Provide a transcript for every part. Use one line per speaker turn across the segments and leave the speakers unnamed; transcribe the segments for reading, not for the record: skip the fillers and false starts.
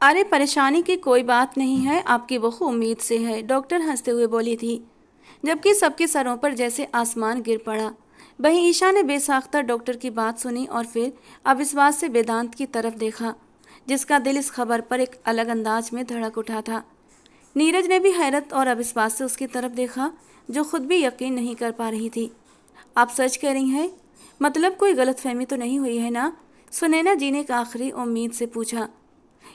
अरे परेशानी की कोई बात नहीं है, आपकी बहू उम्मीद से है, डॉक्टर हंसते हुए बोली थी। जबकि सबके सरों पर जैसे आसमान गिर पड़ा। वहीं ईशा ने बेसाख्ता डॉक्टर की बात सुनी और फिर अविश्वास से वेदांत की तरफ देखा, जिसका दिल इस खबर पर एक अलग अंदाज में धड़क उठा था। नीरज ने भी हैरत और अविश्वास से उसकी तरफ देखा, जो खुद भी यकीन नहीं कर पा रही थी। आप सच कह रही हैं? मतलब कोई गलतफहमी तो नहीं हुई है ना? सुनैना जी ने एक आखिरी उम्मीद से पूछा।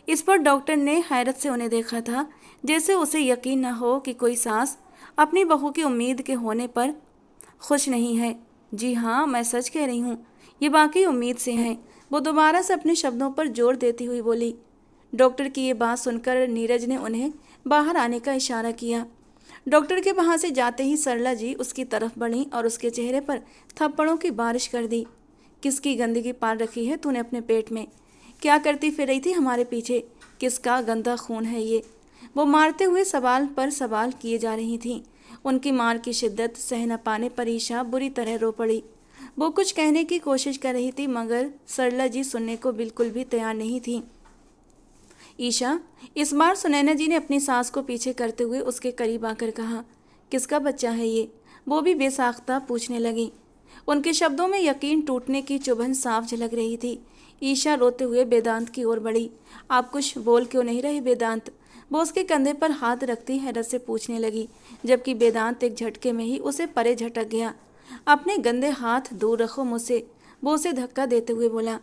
इस पर डॉक्टर ने हैरत से उन्हें देखा था, जैसे उसे यकीन न हो कि कोई सास अपनी बहू की उम्मीद के होने पर खुश नहीं है। जी हाँ, मैं सच कह रही हूँ, ये वाकई उम्मीद से हैं। वो दोबारा से अपने शब्दों पर जोर देती हुई बोली। डॉक्टर की ये बात सुनकर नीरज ने उन्हें बाहर आने का इशारा किया। डॉक्टर के वहाँ से जाते ही सरला जी उसकी तरफ बढ़ी और उसके चेहरे पर थप्पड़ों की बारिश कर दी। किसकी गंदगी पाल रखी है तूने अपने पेट में? क्या करती फिर रही थी हमारे पीछे? किसका गंदा खून है ये? वो मारते हुए सवाल पर सवाल किए जा रही थीं। उनकी मार की शिद्दत सह न पाने पर ईशा बुरी तरह रो पड़ी। वो कुछ कहने की कोशिश कर रही थी, मगर सरला जी सुनने को बिल्कुल भी तैयार नहीं थी। ईशा, इस बार सुनैना जी ने अपनी सास को पीछे करते हुए उसके करीब आकर कहा, किसका बच्चा है ये? वो भी बेसाख्ता पूछने लगी। उनके शब्दों में यकीन टूटने की चुभन साफ झलक रही थी। ईशा रोते हुए वेदांत की ओर बढ़ी। आप कुछ बोल क्यों नहीं रहे वेदांत? वो उसके कंधे पर हाथ रखती हैरत से पूछने लगी, जबकि वेदांत एक झटके में ही उसे परे झटक गया। अपने गंदे हाथ दूर रखो मुझसे, वो उसे धक्का देते हुए बोला,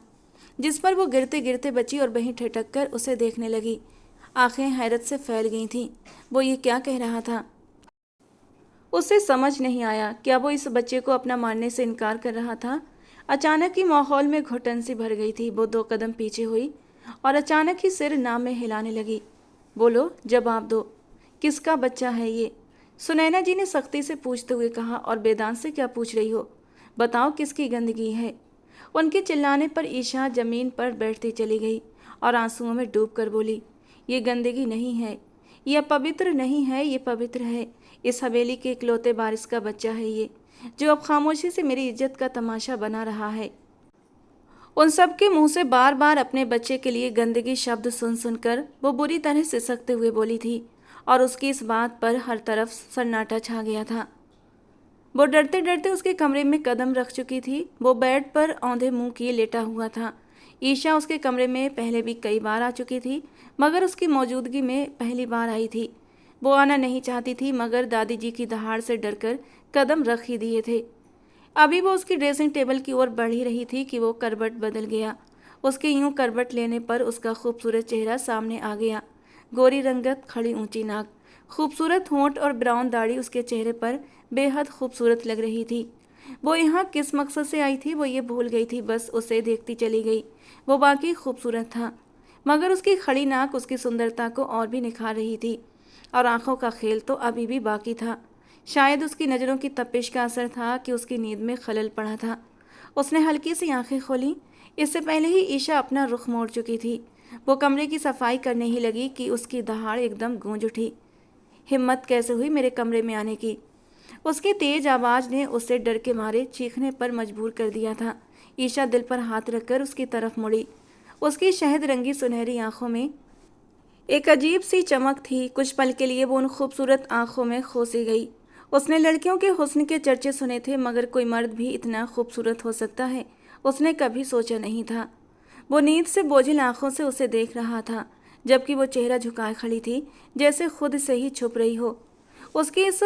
जिस पर वो गिरते गिरते बची और वहीं ठिठक कर उसे देखने लगी। आंखें हैरत से फैल गई थीं। वो ये क्या कह रहा था? उसे समझ नहीं आया। क्या वो इस बच्चे को अपना मानने से इनकार कर रहा था? अचानक ही माहौल में घुटन सी भर गई थी। वो 2 कदम पीछे हुई और अचानक ही सिर नाम में हिलाने लगी। बोलो, जवाब दो, किसका बच्चा है ये? सुनैना जी ने सख्ती से पूछते हुए कहा। और वेदांत से क्या पूछ रही हो? बताओ, किसकी गंदगी है? उनके चिल्लाने पर ईशा जमीन पर बैठती चली गई और आंसुओं में डूब कर बोली, ये गंदगी नहीं है, यह पवित्र नहीं है, ये पवित्र है। इस हवेली के इकलौते बारिश का बच्चा है ये, जो अब खामोशी से मेरी इज्जत का तमाशा बना रहा है। उन सबके मुंह से बार बार अपने बच्चे के लिए गंदगी शब्द सुन सुनकर वो बुरी तरह सिसकते हुए बोली थी, और उसकी इस बात पर हर तरफ सन्नाटा छा गया था। वो डरते डरते उसके कमरे में कदम रख चुकी थी। वो बेड पर औंधे मुंह किए लेटा हुआ था। ईशा उसके कमरे में पहले भी कई बार आ चुकी थी, मगर उसकी मौजूदगी में पहली बार आई थी। वो आना नहीं चाहती थी, मगर दादी जी की दहाड़ से डरकर कदम रख ही दिए थे। अभी वो उसकी ड्रेसिंग टेबल की ओर बढ़ ही रही थी कि वो करवट बदल गया। उसके यूं करवट लेने पर उसका खूबसूरत चेहरा सामने आ गया। गोरी रंगत, खड़ी ऊंची नाक, खूबसूरत होंठ और ब्राउन दाढ़ी उसके चेहरे पर बेहद खूबसूरत लग रही थी। वो यहाँ किस मकसद से आई थी वो ये भूल गई थी, बस उसे देखती चली गई। वो वाकई खूबसूरत था, मगर उसकी खड़ी नाक उसकी सुंदरता को और भी निखार रही थी, और आंखों का खेल तो अभी भी बाकी था। शायद उसकी नज़रों की तपिश का असर था कि उसकी नींद में खलल पड़ा था। उसने हल्की सी आंखें खोली। इससे पहले ही ईशा अपना रुख मोड़ चुकी थी। वो कमरे की सफाई करने ही लगी कि उसकी दहाड़ एकदम गूंज उठी। हिम्मत कैसे हुई मेरे कमरे में आने की? उसकी तेज आवाज़ ने उसे डर के मारे चीखने पर मजबूर कर दिया था। ईशा दिल पर हाथ रखकर उसकी तरफ मुड़ी। उसकी शहद रंगी सुनहरी आंखों में एक अजीब सी चमक थी। कुछ पल के लिए वो उन खूबसूरत आंखों में खो सी गई। उसने लड़कियों के हुस्न के चर्चे सुने थे, मगर कोई मर्द भी इतना खूबसूरत हो सकता है, उसने कभी सोचा नहीं था। वो नींद से बोझिल आंखों से उसे देख रहा था, जबकि वो चेहरा झुकाए खड़ी थी, जैसे खुद से ही छुप रही हो। उसकी इस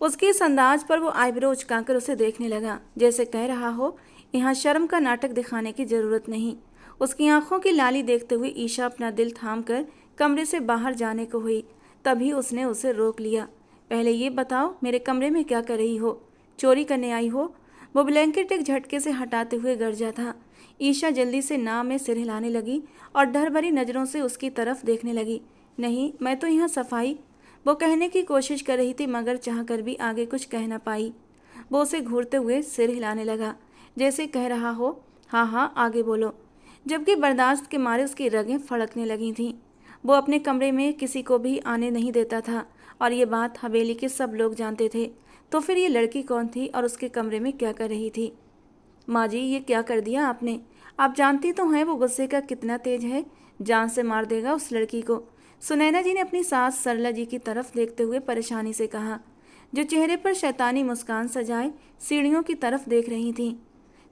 उसके इस अंदाज पर वो आईब्रो उचकाकर उसे देखने लगा, जैसे कह रहा हो, यहाँ शर्म का नाटक दिखाने की जरूरत नहीं। उसकी आंखों की लाली देखते हुए ईशा अपना दिल थाम कर कमरे से बाहर जाने को हुई। तभी उसने उसे रोक लिया। पहले ये बताओ, मेरे कमरे में क्या कर रही हो? चोरी करने आई हो? वो ब्लैंकेट एक झटके से हटाते हुए गरजा था। ईशा जल्दी से नाव में सिर हिलाने लगी और डर भरी नज़रों से उसकी तरफ देखने लगी। नहीं, मैं तो यहाँ सफाई, वो कहने की कोशिश कर रही थी, मगर चाहकर भी आगे कुछ कह न पाई। वो उसे घूरते हुए सिर हिलाने लगा, जैसे कह रहा हो, हाँ हाँ आगे बोलो, जबकि बर्दाश्त के मारे उसकी रगें फड़कने लगी थीं। वो अपने कमरे में किसी को भी आने नहीं देता था, और ये बात हवेली के सब लोग जानते थे। तो फिर ये लड़की कौन थी और उसके कमरे में क्या कर रही थी? माँ जी, ये क्या कर दिया आपने? आप जानती तो हैं वो गुस्से का कितना तेज है, जान से मार देगा उस लड़की को। सुनैना जी ने अपनी सास सरला जी की तरफ देखते हुए परेशानी से कहा, जो चेहरे पर शैतानी मुस्कान सजाए सीढ़ियों की तरफ देख रही थीं।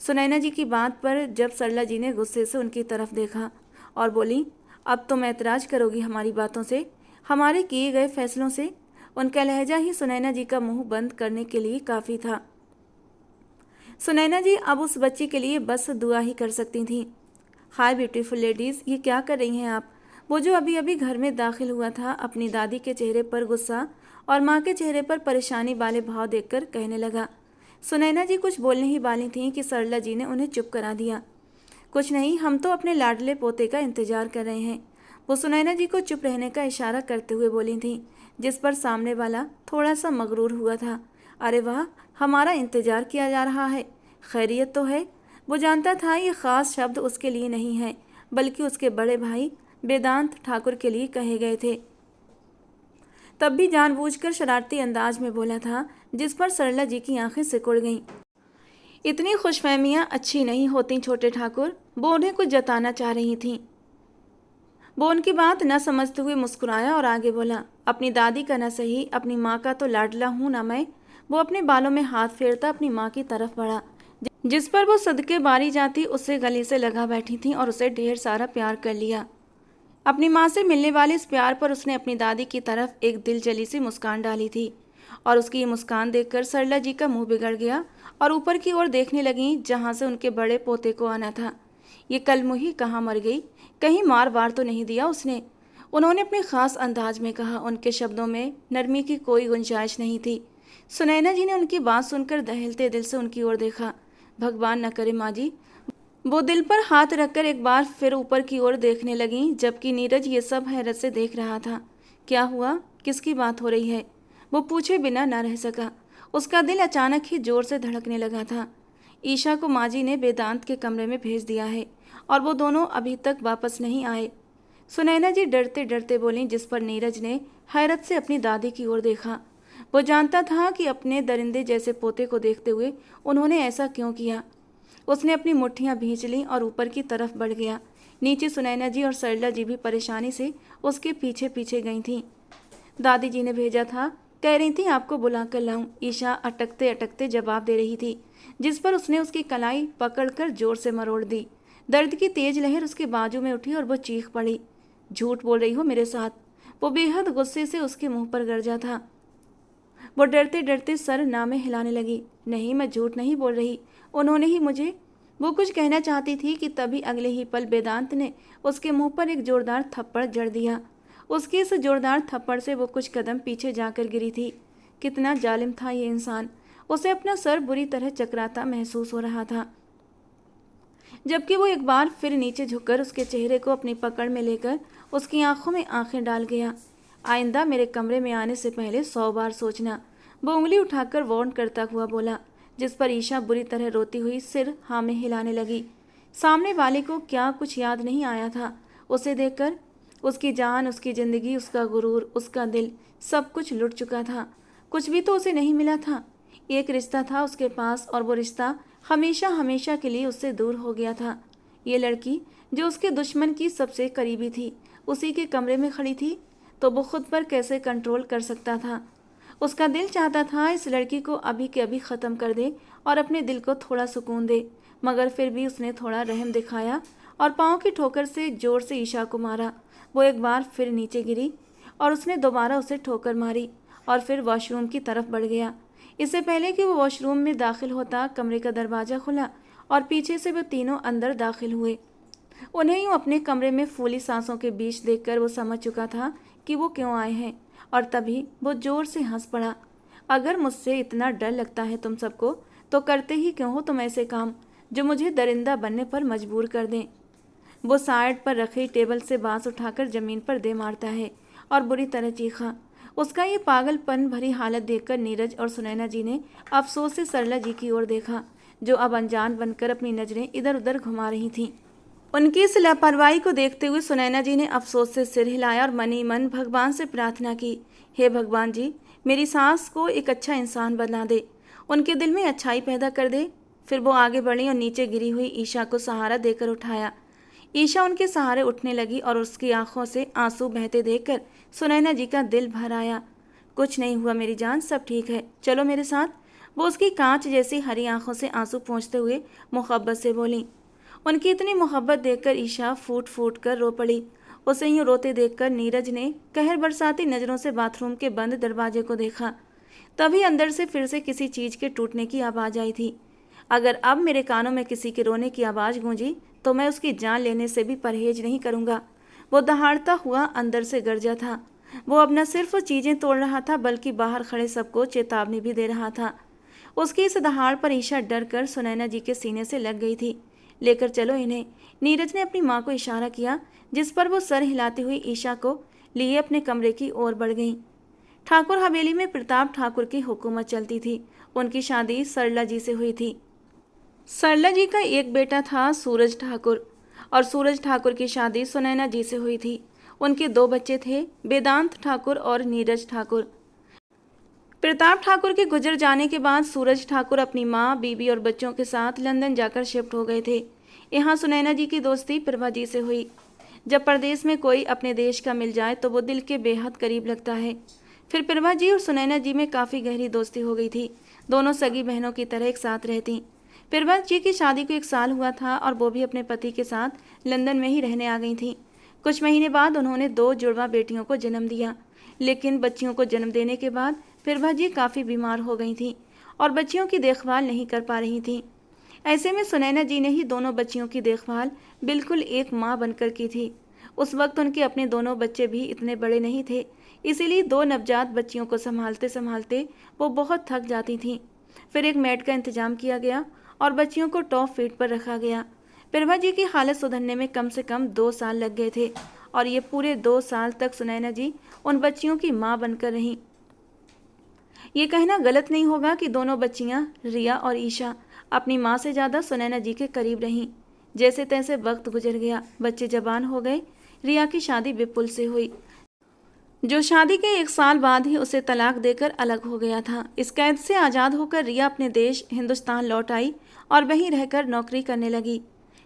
सुनैना जी की बात पर जब सरला जी ने गुस्से से उनकी तरफ देखा और बोली, अब तुम ऐतराज करोगी हमारी बातों से, हमारे किए गए फैसलों से। उनका लहजा ही सुनैना जी का मुंह बंद करने के लिए काफ़ी था। सुनैना जी अब उस बच्ची के लिए बस दुआ ही कर सकती थीं। हाय ब्यूटीफुल लेडीज़, ये क्या कर रही हैं आप? वो जो अभी अभी घर में दाखिल हुआ था अपनी दादी के चेहरे पर गुस्सा और माँ के चेहरे पर परेशानी वाले भाव देखकर कहने लगा। सुनैना जी कुछ बोलने ही वाली थीं कि सरला जी ने उन्हें चुप करा दिया। कुछ नहीं, हम तो अपने लाडले पोते का इंतजार कर रहे हैं। वो सुनैना जी को चुप रहने का इशारा करते हुए बोली थी, जिस पर सामने वाला थोड़ा सा मगरूर हुआ था। अरे वाह, हमारा इंतजार किया जा रहा है, खैरियत तो है। वो जानता था ये ख़ास शब्द उसके लिए नहीं है, बल्कि उसके बड़े भाई वेदांत ठाकुर के लिए कहे गए थे। तब भी जानबूझकर शरारती अंदाज में बोला था, जिस पर सरला जी की आंखें सिकुड़ गईं। इतनी खुशफहमियाँ अच्छी नहीं होती छोटे ठाकुर, वो उन्हें कुछ जताना चाह रही थीं। वो उनकी बात न समझते हुए मुस्कुराया और आगे बोला, अपनी दादी का न सही, अपनी माँ का तो लाडला हूँ ना मैं। वो अपने बालों में हाथ फेरता अपनी माँ की तरफ बढ़ा, जिस पर वो सदके बारी जाती उससे गले से लगा बैठी थी और उसे ढेर सारा प्यार कर लिया। अपनी माँ से मिलने वाले इस प्यार पर उसने अपनी दादी की तरफ एक दिल जली सी मुस्कान डाली थी और उसकी ये मुस्कान देखकर सरला जी का मुंह बिगड़ गया और ऊपर की ओर देखने लगी जहाँ से उनके बड़े पोते को आना था। ये कलमुही कहाँ मर गई, कहीं मार वार तो नहीं दिया उसने? उन्होंने अपने ख़ास अंदाज में कहा। उनके शब्दों में नरमी की कोई गुंजाइश नहीं थी। सुनैना जी ने उनकी बात सुनकर दहलते दिल से उनकी ओर देखा। भगवान न करे माँ जी। वो दिल पर हाथ रखकर एक बार फिर ऊपर की ओर देखने लगीं, जबकि नीरज ये सब हैरत से देख रहा था। क्या हुआ, किसकी बात हो रही है? वो पूछे बिना न रह सका। उसका दिल अचानक ही जोर से धड़कने लगा था। ईशा को माँ जी ने वेदांत के कमरे में भेज दिया है और वो दोनों अभी तक वापस नहीं आए। सुनैना जी डरते डरते बोलीं, जिस पर नीरज ने हैरत से अपनी दादी की ओर देखा। वो जानता था कि अपने दरिंदे जैसे पोते को देखते हुए उन्होंने ऐसा क्यों किया। उसने अपनी मुट्ठियां भींच लीं और ऊपर की तरफ बढ़ गया। नीचे सुनैना जी और सरला जी भी परेशानी से उसके पीछे पीछे गई थीं। दादी जी ने भेजा था, कह रही थी आपको बुला कर लाऊं। ईशा अटकते अटकते जवाब दे रही थी, जिस पर उसने उसकी कलाई पकड़कर जोर से मरोड़ दी। दर्द की तेज लहर उसके बाजू में उठी और वो चीख पड़ी, झूठ बोल रही हो मेरे साथ। वो बेहद गुस्से से उसके मुंह पर गरजा था। वो डरते डरते सर नामे हिलाने लगी। नहीं, मैं झूठ नहीं बोल रही, उन्होंने ही मुझे। वो कुछ कहना चाहती थी कि तभी अगले ही पल वेदांत ने उसके मुंह पर एक जोरदार थप्पड़ जड़ दिया। उसके इस जोरदार थप्पड़ से वो कुछ कदम पीछे जाकर गिरी थी। कितना जालिम था ये इंसान। उसे अपना सर बुरी तरह चकराता महसूस हो रहा था, जबकि वो एक बार फिर नीचे झुककर उसके चेहरे को अपनी पकड़ में लेकर उसकी आंखों में आंखें डाल गया। आइंदा मेरे कमरे में आने से पहले 100 बार सोचना, वो उंगली उठाकर वार्न करता हुआ बोला, जिस पर ईशा बुरी तरह रोती हुई सिर हाँ में हिलाने लगी। सामने वाले को क्या कुछ याद नहीं आया था? उसे देखकर उसकी जान, उसकी ज़िंदगी, उसका गुरूर, उसका दिल, सब कुछ लुट चुका था। कुछ भी तो उसे नहीं मिला था। एक रिश्ता था उसके पास और वो रिश्ता हमेशा हमेशा के लिए उससे दूर हो गया था। ये लड़की जो उसके दुश्मन की सबसे करीबी थी, उसी के कमरे में खड़ी थी, तो वो खुद पर कैसे कंट्रोल कर सकता था? उसका दिल चाहता था इस लड़की को अभी के अभी ख़त्म कर दे और अपने दिल को थोड़ा सुकून दे, मगर फिर भी उसने थोड़ा रहम दिखाया और पाँव की ठोकर से जोर से ईशा को मारा। वो एक बार फिर नीचे गिरी और उसने दोबारा उसे ठोकर मारी और फिर वॉशरूम की तरफ बढ़ गया। इससे पहले कि वो वॉशरूम में दाखिल होता, कमरे का दरवाज़ा खुला और पीछे से वो तीनों अंदर दाखिल हुए। उन्हें यूँ अपने कमरे में फूली सांसों के बीच देखकर वो समझ चुका था कि वो क्यों आए हैं, और तभी वो जोर से हंस पड़ा। अगर मुझसे इतना डर लगता है तुम सबको, तो करते ही क्यों हो तुम ऐसे काम जो मुझे दरिंदा बनने पर मजबूर कर दें। वो साइड पर रखी टेबल से बांस उठाकर ज़मीन पर दे मारता है और बुरी तरह चीखा। उसका ये पागलपन भरी हालत देखकर नीरज और सुनैना जी ने अफसोस से सरला जी की ओर देखा, जो अब अनजान बनकर अपनी नज़रें इधर उधर घुमा रही थीं। उनकी इस लापरवाही को देखते हुए सुनैना जी ने अफसोस से सिर हिलाया और मन ही मन भगवान से प्रार्थना की, हे भगवान जी, मेरी सास को एक अच्छा इंसान बना दे, उनके दिल में अच्छाई पैदा कर दे। फिर वो आगे बढ़ी और नीचे गिरी हुई ईशा को सहारा देकर उठाया। ईशा उनके सहारे उठने लगी और उसकी आंखों से आंसू बहते देखकर सुनैना जी का दिल भर आया। कुछ नहीं हुआ मेरी जान, सब ठीक है, चलो मेरे साथ। वो उसकी कांच जैसी हरी आंखों से आंसू पोंछते हुए मोहब्बत से बोली। उनकी इतनी मोहब्बत देखकर ईशा फूट फूट कर रो पड़ी। उसे यूं रोते देखकर नीरज ने कहर बरसाती नज़रों से बाथरूम के बंद दरवाजे को देखा। तभी अंदर से फिर से किसी चीज़ के टूटने की आवाज़ आई थी। अगर अब मेरे कानों में किसी के रोने की आवाज़ गूंजी तो मैं उसकी जान लेने से भी परहेज नहीं करूँगा। वो दहाड़ता हुआ अंदर से गरजा था। वो अब न सिर्फ चीज़ें तोड़ रहा था बल्कि बाहर खड़े सबको चेतावनी भी दे रहा था। उसकी इस दहाड़ पर ईशा डर कर सुनैना जी के सीने से लग गई थी। लेकर चलो इन्हें, नीरज ने अपनी माँ को इशारा किया, जिस पर वो सर हिलाती हुई ईशा को लिए अपने कमरे की ओर बढ़ गई। ठाकुर हवेली में प्रताप ठाकुर की हुकूमत चलती थी। उनकी शादी सरला जी से हुई थी। सरला जी का एक बेटा था सूरज ठाकुर, और सूरज ठाकुर की शादी सुनैना जी से हुई थी। उनके 2 बच्चे थे, वेदांत ठाकुर और नीरज ठाकुर। प्रताप ठाकुर के गुजर जाने के बाद सूरज ठाकुर अपनी माँ, बीबी और बच्चों के साथ लंदन जाकर शिफ्ट हो गए थे। यहाँ सुनैना जी की दोस्ती प्रभा जी से हुई। जब परदेश में कोई अपने देश का मिल जाए तो वो दिल के बेहद करीब लगता है। फिर प्रभा जी और सुनैना जी में काफ़ी गहरी दोस्ती हो गई थी। दोनों सगी बहनों की तरह एक साथ रहती। प्रभा जी की शादी को 1 साल हुआ था और वो भी अपने पति के साथ लंदन में ही रहने आ गई थी। कुछ महीने बाद उन्होंने 2 जुड़वा बेटियों को जन्म दिया। लेकिन बच्चियों को जन्म देने के बाद प्रभा जी काफ़ी बीमार हो गई थीं और बच्चियों की देखभाल नहीं कर पा रही थीं। ऐसे में सुनैना जी ने ही दोनों बच्चियों की देखभाल बिल्कुल एक माँ बनकर की थी। उस वक्त उनके अपने दोनों बच्चे भी इतने बड़े नहीं थे, इसीलिए 2 नवजात बच्चियों को संभालते संभालते वो बहुत थक जाती थीं। फिर एक मेड का इंतजाम किया गया और बच्चियों को टॉप फीट पर रखा गया। प्रभा जी की हालत सुधरने में कम से कम 2 साल लग गए थे और ये पूरे 2 साल तक सुनैना जी उन बच्चियों की माँ बनकर रहीं। ये कहना गलत नहीं होगा कि दोनों बच्चियां रिया और ईशा अपनी माँ से ज़्यादा सुनैना जी के करीब रहीं। जैसे तैसे वक्त गुजर गया, बच्चे जवान हो गए। रिया की शादी विपुल से हुई, जो शादी के 1 साल बाद ही उसे तलाक देकर अलग हो गया था। इस कैद से आज़ाद होकर रिया अपने देश हिंदुस्तान लौट आई और वहीं रहकर नौकरी करने लगी।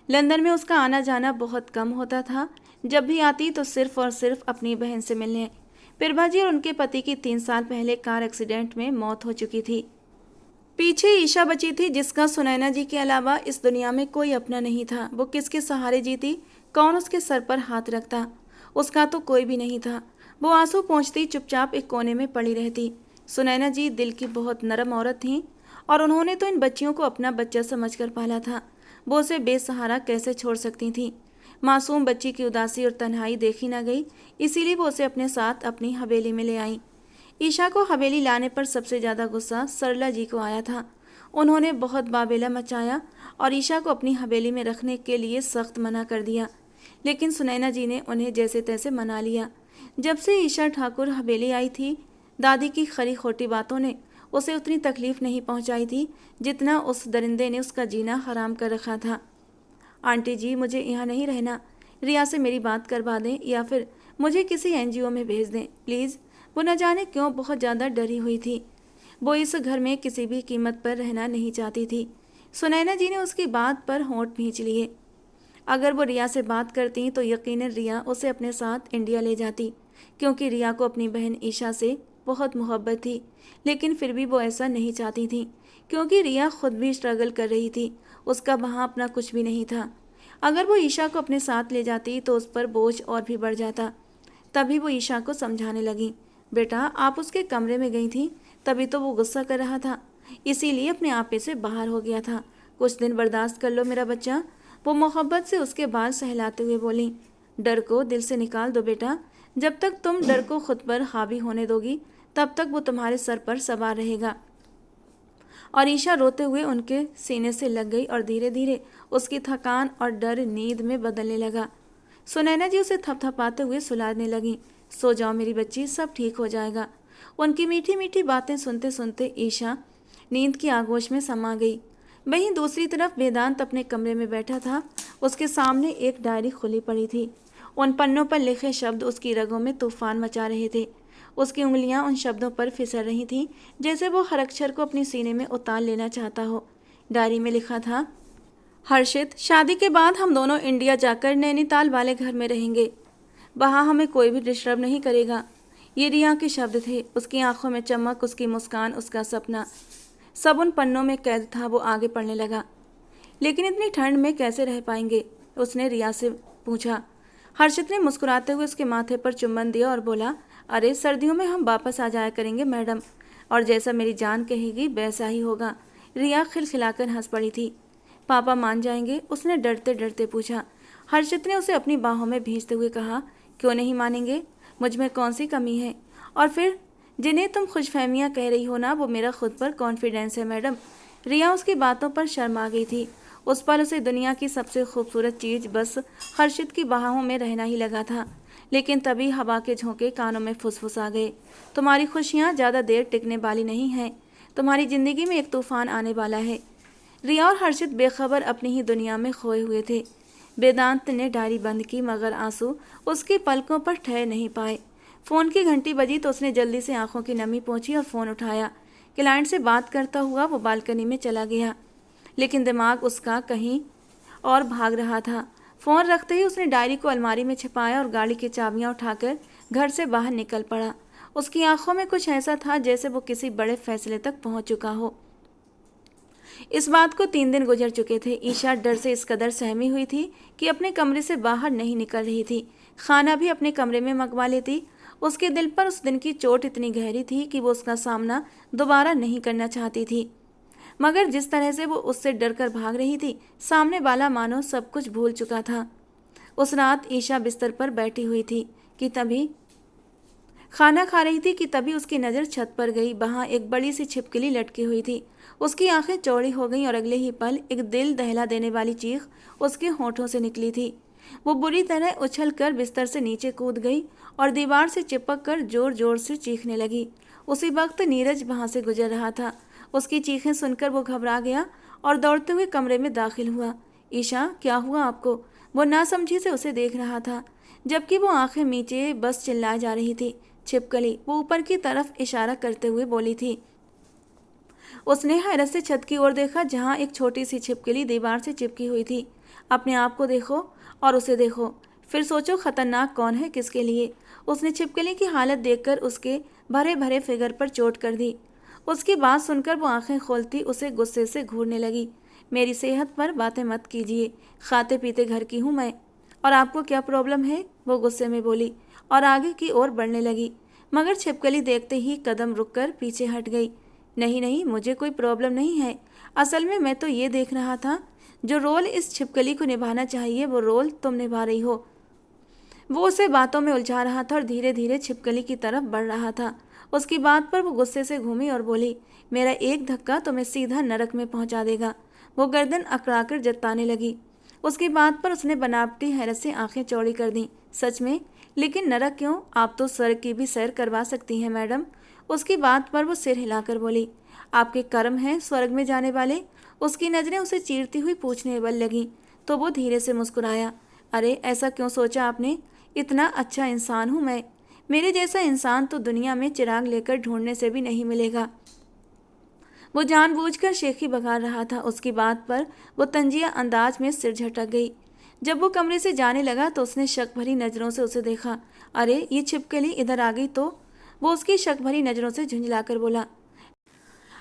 लंदन में उसका आना जाना बहुत कम होता था। जब भी आती तो सिर्फ और सिर्फ अपनी बहन से मिलने। प्रभा जी और उनके पति की 3 साल पहले कार एक्सीडेंट में मौत हो चुकी थी। पीछे ईशा बची थी, जिसका सुनैना जी के अलावा इस दुनिया में कोई अपना नहीं था। वो किसके सहारे जीती, कौन उसके सर पर हाथ रखता, उसका तो कोई भी नहीं था। वो आंसू पोंछती चुपचाप एक कोने में पड़ी रहती। सुनैना जी दिल की बहुत नरम औरत थीं और उन्होंने तो इन बच्चियों को अपना बच्चा समझकर पाला था। वो उसे बेसहारा कैसे छोड़ सकती थीं। मासूम बच्ची की उदासी और तन्हाई देखी न गई, इसीलिए वो उसे अपने साथ अपनी हवेली में ले आई। ईशा को हवेली लाने पर सबसे ज़्यादा गुस्सा सरला जी को आया था। उन्होंने बहुत बाबेला मचाया और ईशा को अपनी हवेली में रखने के लिए सख्त मना कर दिया। लेकिन सुनैना जी ने उन्हें जैसे तैसे मना लिया। जब से ईशा ठाकुर हवेली आई थी, दादी की खरी खोटी बातों ने उसे उतनी तकलीफ नहीं पहुंचाई थी जितना उस दरिंदे ने उसका जीना हराम कर रखा था। आंटी जी, मुझे यहाँ नहीं रहना। रिया से मेरी बात करवा दें या फिर मुझे किसी एनजीओ में भेज दें प्लीज़। वो न जाने क्यों बहुत ज़्यादा डरी हुई थी। वो इस घर में किसी भी कीमत पर रहना नहीं चाहती थी। सुनैना जी ने उसकी बात पर होंठ भींच लिए। अगर वो रिया से बात करती तो यकीनन रिया उसे अपने साथ इंडिया ले जाती, क्योंकि रिया को अपनी बहन ईशा से बहुत मोहब्बत थी। लेकिन फिर भी वो ऐसा नहीं चाहती थी, क्योंकि रिया खुद भी स्ट्रगल कर रही थी। उसका वहाँ अपना कुछ भी नहीं था। अगर वो ईशा को अपने साथ ले जाती तो उस पर बोझ और भी बढ़ जाता। तभी वो ईशा को समझाने लगी, बेटा आप उसके कमरे में गई थी, तभी तो वो गुस्सा कर रहा था, इसीलिए अपने आपे से बाहर हो गया था। कुछ दिन बर्दाश्त कर लो मेरा बच्चा। वो मोहब्बत से उसके बाल सहलाते हुए बोली, डर को दिल से निकाल दो बेटा। जब तक तुम डर को खुद पर हावी होने दोगी तब तक वो तुम्हारे सर पर सवार रहेगा। और ईशा रोते हुए उनके सीने से लग गई और धीरे धीरे उसकी थकान और डर नींद में बदलने लगा। सुनैना जी उसे थपथपाते हुए सुलाने लगी। सो जाओ मेरी बच्ची, सब ठीक हो जाएगा। उनकी मीठी मीठी बातें सुनते सुनते ईशा नींद की आगोश में समा गई। वहीं दूसरी तरफ वेदांत अपने कमरे में बैठा था। उसके सामने एक डायरी खुली पड़ी थी। उन पन्नों पर लिखे शब्द उसकी रगों में तूफान मचा रहे थे। उसकी उंगलियां उन शब्दों पर फिसल रही थीं, जैसे वो हर अक्षर को अपने सीने में उतार लेना चाहता हो। डायरी में लिखा था, हर्षित, शादी के बाद हम दोनों इंडिया जाकर नैनीताल वाले घर में रहेंगे। वहाँ हमें कोई भी डिस्टर्ब नहीं करेगा। ये रिया के शब्द थे। उसकी आंखों में चमक, उसकी मुस्कान, उसका सपना सब उन पन्नों में कैद था। वो आगे पढ़ने लगा। लेकिन इतनी ठंड में कैसे रह पाएंगे, उसने रिया से पूछा। हर्षित ने मुस्कुराते हुए उसके माथे पर चुम्बन दिया और बोला, अरे सर्दियों में हम वापस आ जाया करेंगे मैडम, और जैसा मेरी जान कहेगी वैसा ही होगा। रिया खिलखिलाकर हंस पड़ी थी। पापा मान जाएंगे, उसने डरते डरते पूछा। हर्षित ने उसे अपनी बाहों में भींचते हुए कहा, क्यों नहीं मानेंगे, मुझ में कौन सी कमी है। और फिर जिन्हें तुम खुशफहमियाँ कह रही हो ना, वो मेरा खुद पर कॉन्फिडेंस है मैडम। रिया उसकी बातों पर शर्म आ गई थी। उस पर उसे दुनिया की सबसे खूबसूरत चीज़ बस हर्षित की बाहों में रहना ही लगा था। लेकिन तभी हवा के झोंके कानों में फुसफुस आ गए। तुम्हारी खुशियाँ ज़्यादा देर टिकने वाली नहीं हैं। तुम्हारी ज़िंदगी में एक तूफान आने वाला है। रिया और हर्षित बेखबर अपनी ही दुनिया में खोए हुए थे। वेदांत ने डायरी बंद की, मगर आंसू उसकी पलकों पर ठहर नहीं पाए। फ़ोन की घंटी बजी तो उसने जल्दी से आंखों की नमी पोंछी और फ़ोन उठाया। क्लाइंट से बात करता हुआ वो बालकनी में चला गया, लेकिन दिमाग उसका कहीं और भाग रहा था। फ़ोन रखते ही उसने डायरी को अलमारी में छिपाया और गाड़ी की चाबियां उठाकर घर से बाहर निकल पड़ा। उसकी आंखों में कुछ ऐसा था जैसे वो किसी बड़े फैसले तक पहुंच चुका हो। इस बात को 3 दिन गुजर चुके थे। ईशा डर से इस कदर सहमी हुई थी कि अपने कमरे से बाहर नहीं निकल रही थी। खाना भी अपने कमरे में मंगवा लेती। उसके दिल पर उस दिन की चोट इतनी गहरी थी कि वो उसका सामना दोबारा नहीं करना चाहती थी। मगर जिस तरह से वो उससे डरकर भाग रही थी, सामने वाला मानो सब कुछ भूल चुका था। उस रात ईशा बिस्तर पर बैठी हुई थी कि तभी खाना खा रही थी कि तभी उसकी नज़र छत पर गई। वहाँ एक बड़ी सी छिपकली लटकी हुई थी। उसकी आंखें चौड़ी हो गईं और अगले ही पल एक दिल दहला देने वाली चीख उसके होठों से निकली थी। वो बुरी तरह उछलकर बिस्तर से नीचे कूद गई और दीवार से चिपक कर जोर जोर से चीखने लगी। उसी वक्त नीरज वहाँ से गुजर रहा था। उसकी चीखें सुनकर वो घबरा गया और दौड़ते हुए कमरे में दाखिल हुआ। ईशा, क्या हुआ आपको? वो नासमझी से उसे देख रहा था, जबकि वो आंखें मीचे बस चिल्लाए जा रही थी। छिपकली, वो ऊपर की तरफ इशारा करते हुए बोली थी। उसने हैरत से छत की ओर देखा, जहाँ एक छोटी सी छिपकली दीवार से चिपकी हुई थी। अपने आप को देखो और उसे देखो, फिर सोचो खतरनाक कौन है किसके लिए। उसने छिपकली की हालत देखकर उसके भरे भरे फिगर पर चोट कर दी। उसकी बात सुनकर वो आंखें खोलती उसे गुस्से से घूरने लगी। मेरी सेहत पर बातें मत कीजिए, खाते पीते घर की हूँ मैं। और आपको क्या प्रॉब्लम है? वो गुस्से में बोली और आगे की ओर बढ़ने लगी, मगर छिपकली देखते ही कदम रुककर पीछे हट गई। नहीं नहीं, मुझे कोई प्रॉब्लम नहीं है। असल में मैं तो ये देख रहा था, जो रोल इस छिपकली को निभाना चाहिए वो रोल तुम निभा रही हो। वो उसे बातों में उलझा रहा था और धीरे धीरे छिपकली की तरफ बढ़ रहा था। उसकी बात पर वो गुस्से से घूमी और बोली, मेरा एक धक्का तुम्हें सीधा नरक में पहुंचा देगा। वो गर्दन अकड़ाकर जताने लगी। उसकी बात पर उसने बनावटी हैरत से आंखें चौड़ी कर दी। सच में? लेकिन नरक क्यों? आप तो स्वर्ग की भी सैर करवा सकती हैं मैडम। उसकी बात पर वो सिर हिलाकर बोली, आपके कर्म हैं स्वर्ग में जाने वाले। उसकी नज़रें उसे चीरती हुई पूछने बल लगी तो वो धीरे से मुस्कुराया। अरे ऐसा क्यों सोचा आपने? इतना अच्छा इंसान हूँ मैं। मेरे जैसा इंसान तो दुनिया में चिराग लेकर ढूंढने से भी नहीं मिलेगा। वो जानबूझकर शेखी बघार रहा था। उसकी बात पर वो तंजिया अंदाज में सिर झटक गई। जब वो कमरे से जाने लगा तो उसने शक भरी नज़रों से उसे देखा। अरे ये छिपकली इधर आ गई तो? वो उसकी शक भरी नज़रों से झुंझलाकर बोला,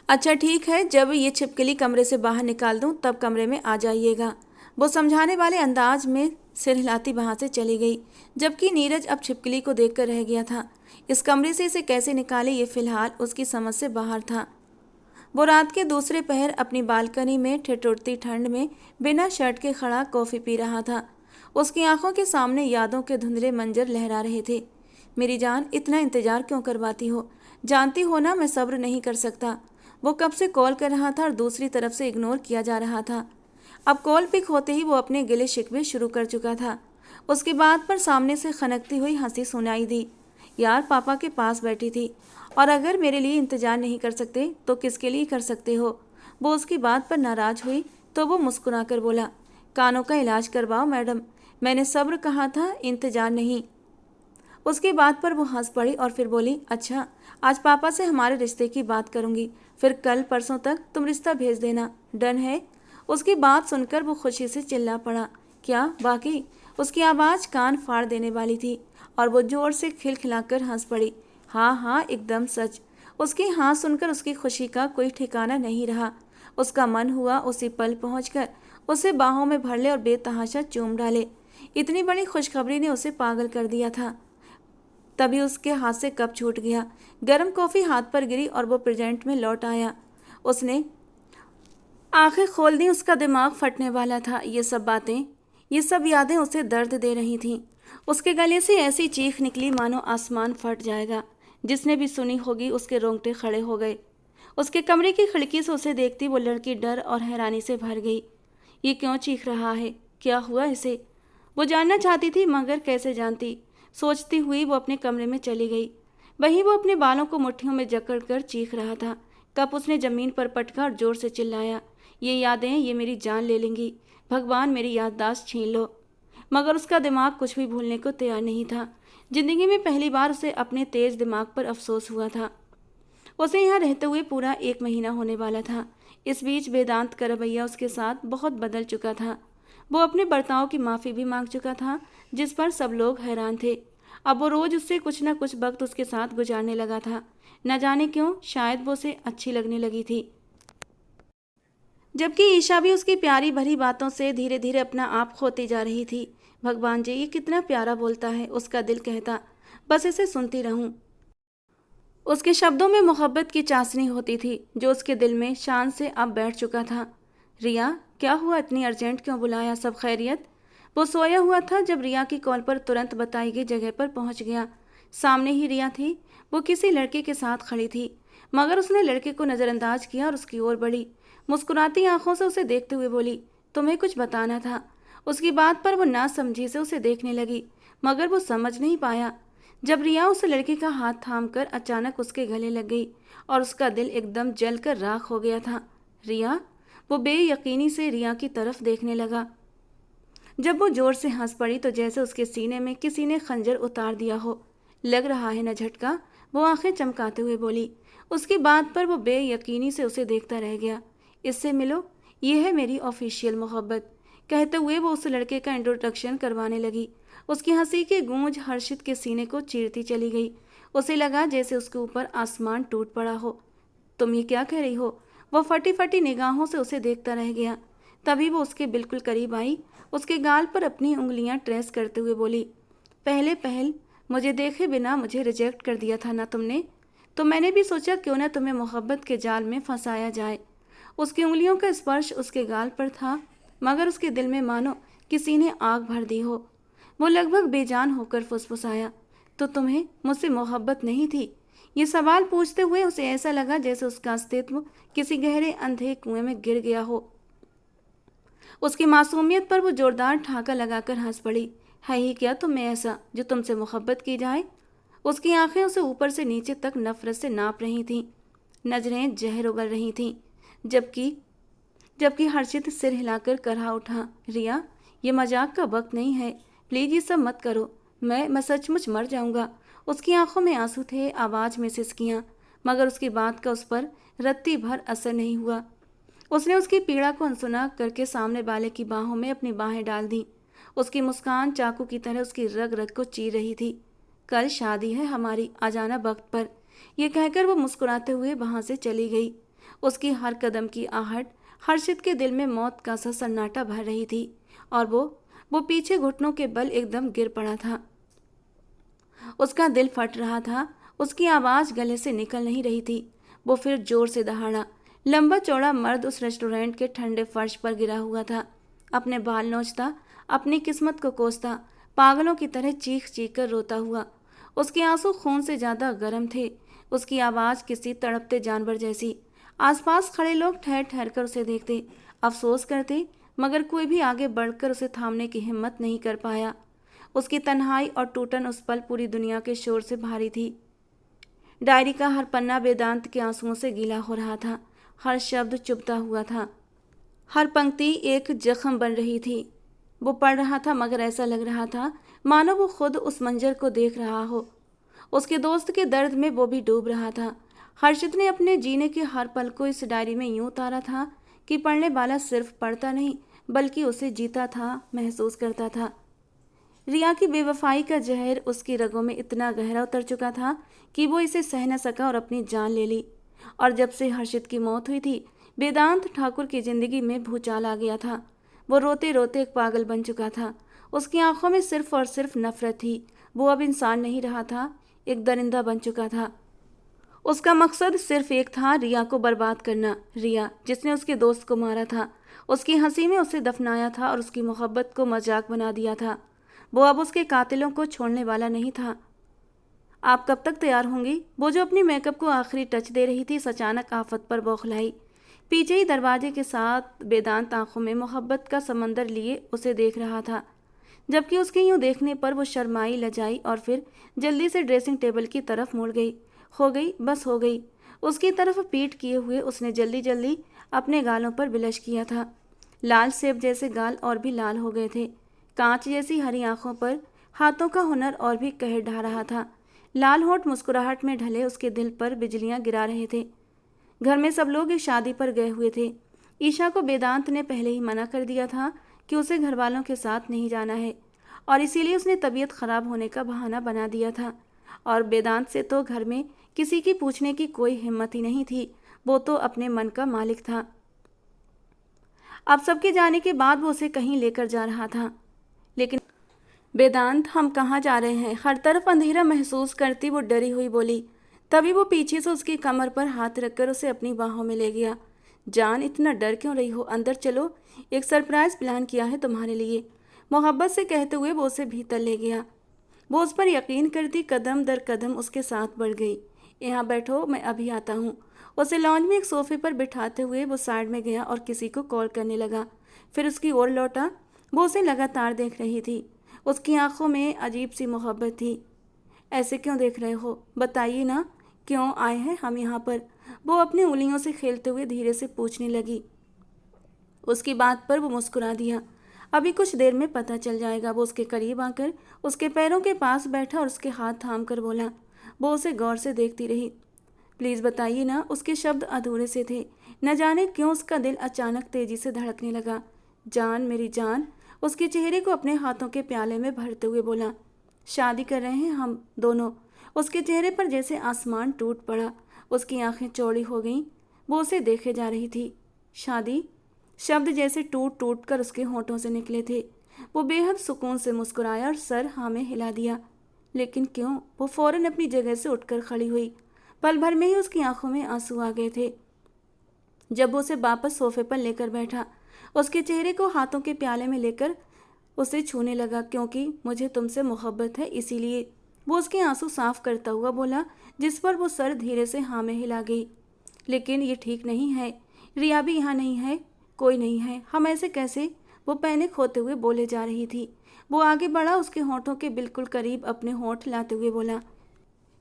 अच्छा ठीक है, जब ये छिपकली कमरे से बाहर निकाल दूं तब कमरे में आ जाइएगा। वो समझाने वाले अंदाज में सिर हिलाती वहाँ से चली गई, जबकि नीरज अब छिपकली को देखकर रह गया था। इस कमरे से इसे कैसे निकाले, ये फिलहाल उसकी समझ से बाहर था। वो रात के दूसरे पहर अपनी बालकनी में ठिठुरती ठंड में बिना शर्ट के खड़ा कॉफ़ी पी रहा था। उसकी आंखों के सामने यादों के धुंधले मंजर लहरा रहे थे। मेरी जान, इतना इंतज़ार क्यों करवाती हो? जानती हो ना मैं सब्र नहीं कर सकता। वो कब से कॉल कर रहा था और दूसरी तरफ से इग्नोर किया जा रहा था। अब कॉल पिक होते ही वो अपने गिले शिकवे शुरू कर चुका था। उसकी बात पर सामने से खनकती हुई हंसी सुनाई दी। यार, पापा के पास बैठी थी, और अगर मेरे लिए इंतज़ार नहीं कर सकते तो किसके लिए कर सकते हो? वो उसकी बात पर नाराज़ हुई तो वो मुस्कुरा कर बोला, कानों का इलाज करवाओ मैडम। मैंने सब्र कहा था, इंतज़ार नहीं। उसकी बात पर वो हंस पड़ी और फिर बोली, अच्छा आज पापा से हमारे रिश्ते की बात करूंगी, फिर कल परसों तक तुम रिश्ता भेज देना, डन है? उसकी बात सुनकर वो खुशी से चिल्ला पड़ा। क्या बाकी? उसकी आवाज़ कान फाड़ देने वाली थी और वो जोर से खिलखिलाकर हंस पड़ी। हाँ हाँ, एकदम सच। उसकी हाँ सुनकर उसकी खुशी का कोई ठिकाना नहीं रहा। उसका मन हुआ उसी पल पहुंचकर उसे बाहों में भर ले और बेतहाशा चूम डाले। इतनी बड़ी खुशखबरी ने उसे पागल कर दिया था। तभी उसके हाथ से कप छूट गया। गर्म कॉफी हाथ पर गिरी और वो प्रेजेंट में लौट आया। उसने आंखें खोल दी। उसका दिमाग फटने वाला था। ये सब बातें, ये सब यादें उसे दर्द दे रही थीं। उसके गले से ऐसी चीख निकली मानो आसमान फट जाएगा। जिसने भी सुनी होगी उसके रोंगटे खड़े हो गए। उसके कमरे की खिड़की से उसे देखती वो लड़की डर और हैरानी से भर गई। ये क्यों चीख रहा है? क्या हुआ इसे? वो जानना चाहती थी, मगर कैसे जानती? सोचती हुई वो अपने कमरे में चली गई। वहीं वो अपने बालों को मुट्ठियों में जकड़ कर चीख रहा था। कप उसने जमीन पर पटका और जोर से चिल्लाया, ये यादें, ये मेरी जान ले लेंगी। भगवान मेरी याददाश्त छीन लो। मगर उसका दिमाग कुछ भी भूलने को तैयार नहीं था। जिंदगी में पहली बार उसे अपने तेज दिमाग पर अफसोस हुआ था। उसे यहाँ रहते हुए पूरा 1 महीना होने वाला था। इस बीच वेदांत का रवैया उसके साथ बहुत बदल चुका था। वो अपने बर्ताव की माफ़ी भी मांग चुका था, जिस पर सब लोग हैरान थे। अब वो रोज़ उससे कुछ न कुछ वक्त उसके साथ गुजारने लगा था। न जाने क्यों, शायद वो उसे अच्छी लगने लगी थी। जबकि ईशा भी उसकी प्यारी भरी बातों से धीरे धीरे अपना आप खोती जा रही थी। भगवान जी, ये कितना प्यारा बोलता है, उसका दिल कहता, बस इसे सुनती रहूं। उसके शब्दों में मोहब्बत की चाशनी होती थी, जो उसके दिल में शान से अब बैठ चुका था। रिया, क्या हुआ? इतनी अर्जेंट क्यों बुलाया? सब खैरियत? वो सोया हुआ था जब रिया की कॉल पर तुरंत बताई गई जगह पर पहुंच गया। सामने ही रिया थी। वो किसी लड़के के साथ खड़ी थी, मगर उसने लड़के को नज़रअंदाज किया और उसकी ओर बढ़ी। मुस्कुराती आंखों से उसे देखते हुए बोली, तुम्हें कुछ बताना था। उसकी बात पर वो ना समझी से उसे देखने लगी, मगर वो समझ नहीं पाया। जब रिया उस लड़के का हाथ थामकर अचानक उसके गले लग गई और उसका दिल एकदम जलकर राख हो गया था। रिया? वो बेयकीनी से रिया की तरफ देखने लगा। जब वो जोर से हंस पड़ी तो जैसे उसके सीने में किसी ने खंजर उतार दिया हो। लग रहा है न झटका? वो आंखें चमकाते हुए बोली। उसकी बात पर वो बेयकीनी से उसे देखता रह गया। इससे मिलो, ये है मेरी ऑफिशियल मोहब्बत। कहते हुए वो उस लड़के का इंट्रोडक्शन करवाने लगी। उसकी हंसी की गूंज हर्षित के सीने को चीरती चली गई। उसे लगा जैसे उसके ऊपर आसमान टूट पड़ा हो। तुम ये क्या कह रही हो? वो फटी फटी निगाहों से उसे देखता रह गया। तभी वो उसके बिल्कुल करीब आई। उसके गाल पर अपनी उंगलियां ट्रेस करते हुए बोली, पहले पहल मुझे देखे बिना मुझे रिजेक्ट कर दिया था ना तुमने? तो मैंने भी सोचा क्यों ना तुम्हें मोहब्बत के जाल में फंसाया जाए। उसकी उंगलियों का स्पर्श उसके गाल पर था, मगर उसके दिल में मानो किसी ने आग भर दी हो। वो लगभग बेजान होकर फुसफुसाया, तो तुम्हें मुझसे मोहब्बत नहीं थी? ये सवाल पूछते हुए उसे ऐसा लगा जैसे उसका अस्तित्व किसी गहरे अंधे कुएं में गिर गया हो। उसकी मासूमियत पर वो जोरदार ठाका लगाकर हंस पड़ी। है ही क्या तुम में ऐसा जो तुमसे मोहब्बत की जाए? उसकी आंखें उसे ऊपर से नीचे तक नफरत से नाप रही थीं। नजरें जहर उगल रही थीं। जबकि जबकि हर्षित सिर हिलाकर करहा उठा, रिया, ये मजाक का वक्त नहीं है। प्लीज ये सब मत करो। मैं सचमुच मर जाऊंगा। उसकी आंखों में आंसू थे, आवाज में सिसकियां, मगर उसकी बात का उस पर रत्ती भर असर नहीं हुआ। उसने उसकी पीड़ा को अनसुना करके सामने वाले की बाहों में अपनी बाहें डाल दी। उसकी मुस्कान चाकू की तरह उसकी रग रग को चीर रही थी। कल शादी है हमारी, आ जाना वक्त पर। यह कहकर वो मुस्कुराते हुए वहां से चली गई। उसकी हर कदम की आहट हर्षित के दिल में मौत का सा सन्नाटा भर रही थी और वो पीछे घुटनों के बल एकदम गिर पड़ा था। उसका दिल फट रहा था। उसकी आवाज़ गले से निकल नहीं रही थी। वो फिर जोर से दहाड़ा। लंबा चौड़ा मर्द उस रेस्टोरेंट के ठंडे फर्श पर गिरा हुआ था, अपने बाल नोचता, अपनी किस्मत को कोसता, पागलों की तरह चीख चीख कर रोता हुआ। उसके आंसू खून से ज़्यादा गर्म थे। उसकी आवाज़ किसी तड़पते जानवर जैसी। आसपास खड़े लोग ठहर ठहर कर उसे देखते, अफसोस करते, मगर कोई भी आगे बढ़कर उसे थामने की हिम्मत नहीं कर पाया। उसकी तन्हाई और टूटन उस पल पूरी दुनिया के शोर से भारी थी। डायरी का हर पन्ना वेदांत के आंसुओं से गीला हो रहा था। हर शब्द चुभता हुआ था। हर पंक्ति एक जख्म बन रही थी। वो पढ़ रहा था, मगर ऐसा लग रहा था मानो वो खुद उस मंजर को देख रहा हो। उसके दोस्त के दर्द में वो भी डूब रहा था। हर्षित ने अपने जीने के हर पल को इस डायरी में यूं उतारा था कि पढ़ने वाला सिर्फ पढ़ता नहीं बल्कि उसे जीता था, महसूस करता था। रिया की बेवफाई का जहर उसकी रगों में इतना गहरा उतर चुका था कि वो इसे सह न सका और अपनी जान ले ली। और जब से हर्षित की मौत हुई थी, वेदांत ठाकुर की जिंदगी में भूचाल आ गया था। वो रोते रोते एक पागल बन चुका था। उसकी आंखों में सिर्फ और सिर्फ नफरत थी। वो अब इंसान नहीं रहा था, एक दरिंदा बन चुका था। उसका मकसद सिर्फ एक था, रिया को बर्बाद करना। रिया जिसने उसके दोस्त को मारा था, उसकी हंसी में उसे दफनाया था और उसकी मोहब्बत को मजाक बना दिया था। वो अब उसके कातिलों को छोड़ने वाला नहीं था। आप कब तक तैयार होंगी? वो जो अपनी मेकअप को आखिरी टच दे रही थी, अचानक आफत पर बौखलाई। पीछे ही दरवाजे के साथ वेदांत आंखों में मोहब्बत का समंदर लिए उसे देख रहा था। जबकि उसके यूं देखने पर वो शर्माई, लजाई और फिर जल्दी से ड्रेसिंग टेबल की तरफ मुड़ गई। हो गई, बस हो गई। उसकी तरफ पीठ किए हुए उसने जल्दी जल्दी अपने गालों पर ब्लश किया था। लाल सेब जैसे गाल और भी लाल हो गए थे। कांच जैसी हरी आंखों पर हाथों का हुनर और भी कहर ढा रहा था। लाल होठ मुस्कुराहट में ढले उसके दिल पर बिजलियां गिरा रहे थे। घर में सब लोग इस शादी पर गए हुए थे। ईशा को वेदांत ने पहले ही मना कर दिया था कि उसे घर वालों के साथ नहीं जाना है, और इसीलिए उसने तबीयत खराब होने का बहाना बना दिया था। और वेदांत से तो घर में किसी की पूछने की कोई हिम्मत ही नहीं थी। वो तो अपने मन का मालिक था। अब सबके जाने के बाद वो उसे कहीं लेकर जा रहा था। लेकिन वेदांत, हम कहाँ जा रहे हैं? हर तरफ अंधेरा महसूस करती वो डरी हुई बोली। तभी वो पीछे से उसकी कमर पर हाथ रखकर उसे अपनी बाहों में ले गया। जान, इतना डर क्यों रही हो? अंदर चलो, एक सरप्राइज प्लान किया है तुम्हारे लिए। मोहब्बत से कहते हुए वो उसे भीतर ले गया। वो उस पर यकीन करती कदम दर कदम उसके साथ बढ़ गई। यहाँ बैठो, मैं अभी आता हूँ। उसे लॉन्ज में एक सोफे पर बिठाते हुए वो साइड में गया और किसी को कॉल करने लगा। फिर उसकी ओर लौटा। वो उसे लगातार देख रही थी। उसकी आंखों में अजीब सी मोहब्बत थी। ऐसे क्यों देख रहे हो? बताइए ना, क्यों आए हैं हम यहाँ पर? वो अपनी उंगलियों से खेलते हुए धीरे से पूछने लगी। उसकी बात पर वो मुस्कुरा दिया। अभी कुछ देर में पता चल जाएगा। वो उसके करीब आकर उसके पैरों के पास बैठा और उसके हाथ थाम कर बोला। वो उसे गौर से देखती रही। प्लीज़ बताइए ना। उसके शब्द अधूरे से थे। न जाने क्यों उसका दिल अचानक तेजी से धड़कने लगा। जान, मेरी जान, उसके चेहरे को अपने हाथों के प्याले में भरते हुए बोला। शादी कर रहे हैं हम दोनों। उसके चेहरे पर जैसे आसमान टूट पड़ा। उसकी आंखें चौड़ी हो गईं। वो उसे देखे जा रही थी। शादी? शब्द जैसे टूट टूट कर उसके होठों से निकले थे। वो बेहद सुकून से मुस्कुराया और सर हाँ में हिला दिया। लेकिन क्यों? वो फौरन अपनी जगह से उठकर खड़ी हुई। पल भर में ही उसकी आंखों में आंसू आ गए थे। जब वो उसे वापस सोफे पर लेकर बैठा, उसके चेहरे को हाथों के प्याले में लेकर उसे छूने लगा। क्योंकि मुझे तुमसे मोहब्बत है, इसीलिए। वो उसके आंसू साफ करता हुआ बोला, जिस पर वो सर धीरे से हाँ में हिला गई। लेकिन ये ठीक नहीं है। रिया भी यहाँ नहीं है, कोई नहीं है। हम ऐसे कैसे? वो पैनिक होते हुए बोले जा रही थी। वो आगे बढ़ा, उसके होठों के बिल्कुल करीब अपने होठ लाते हुए बोला।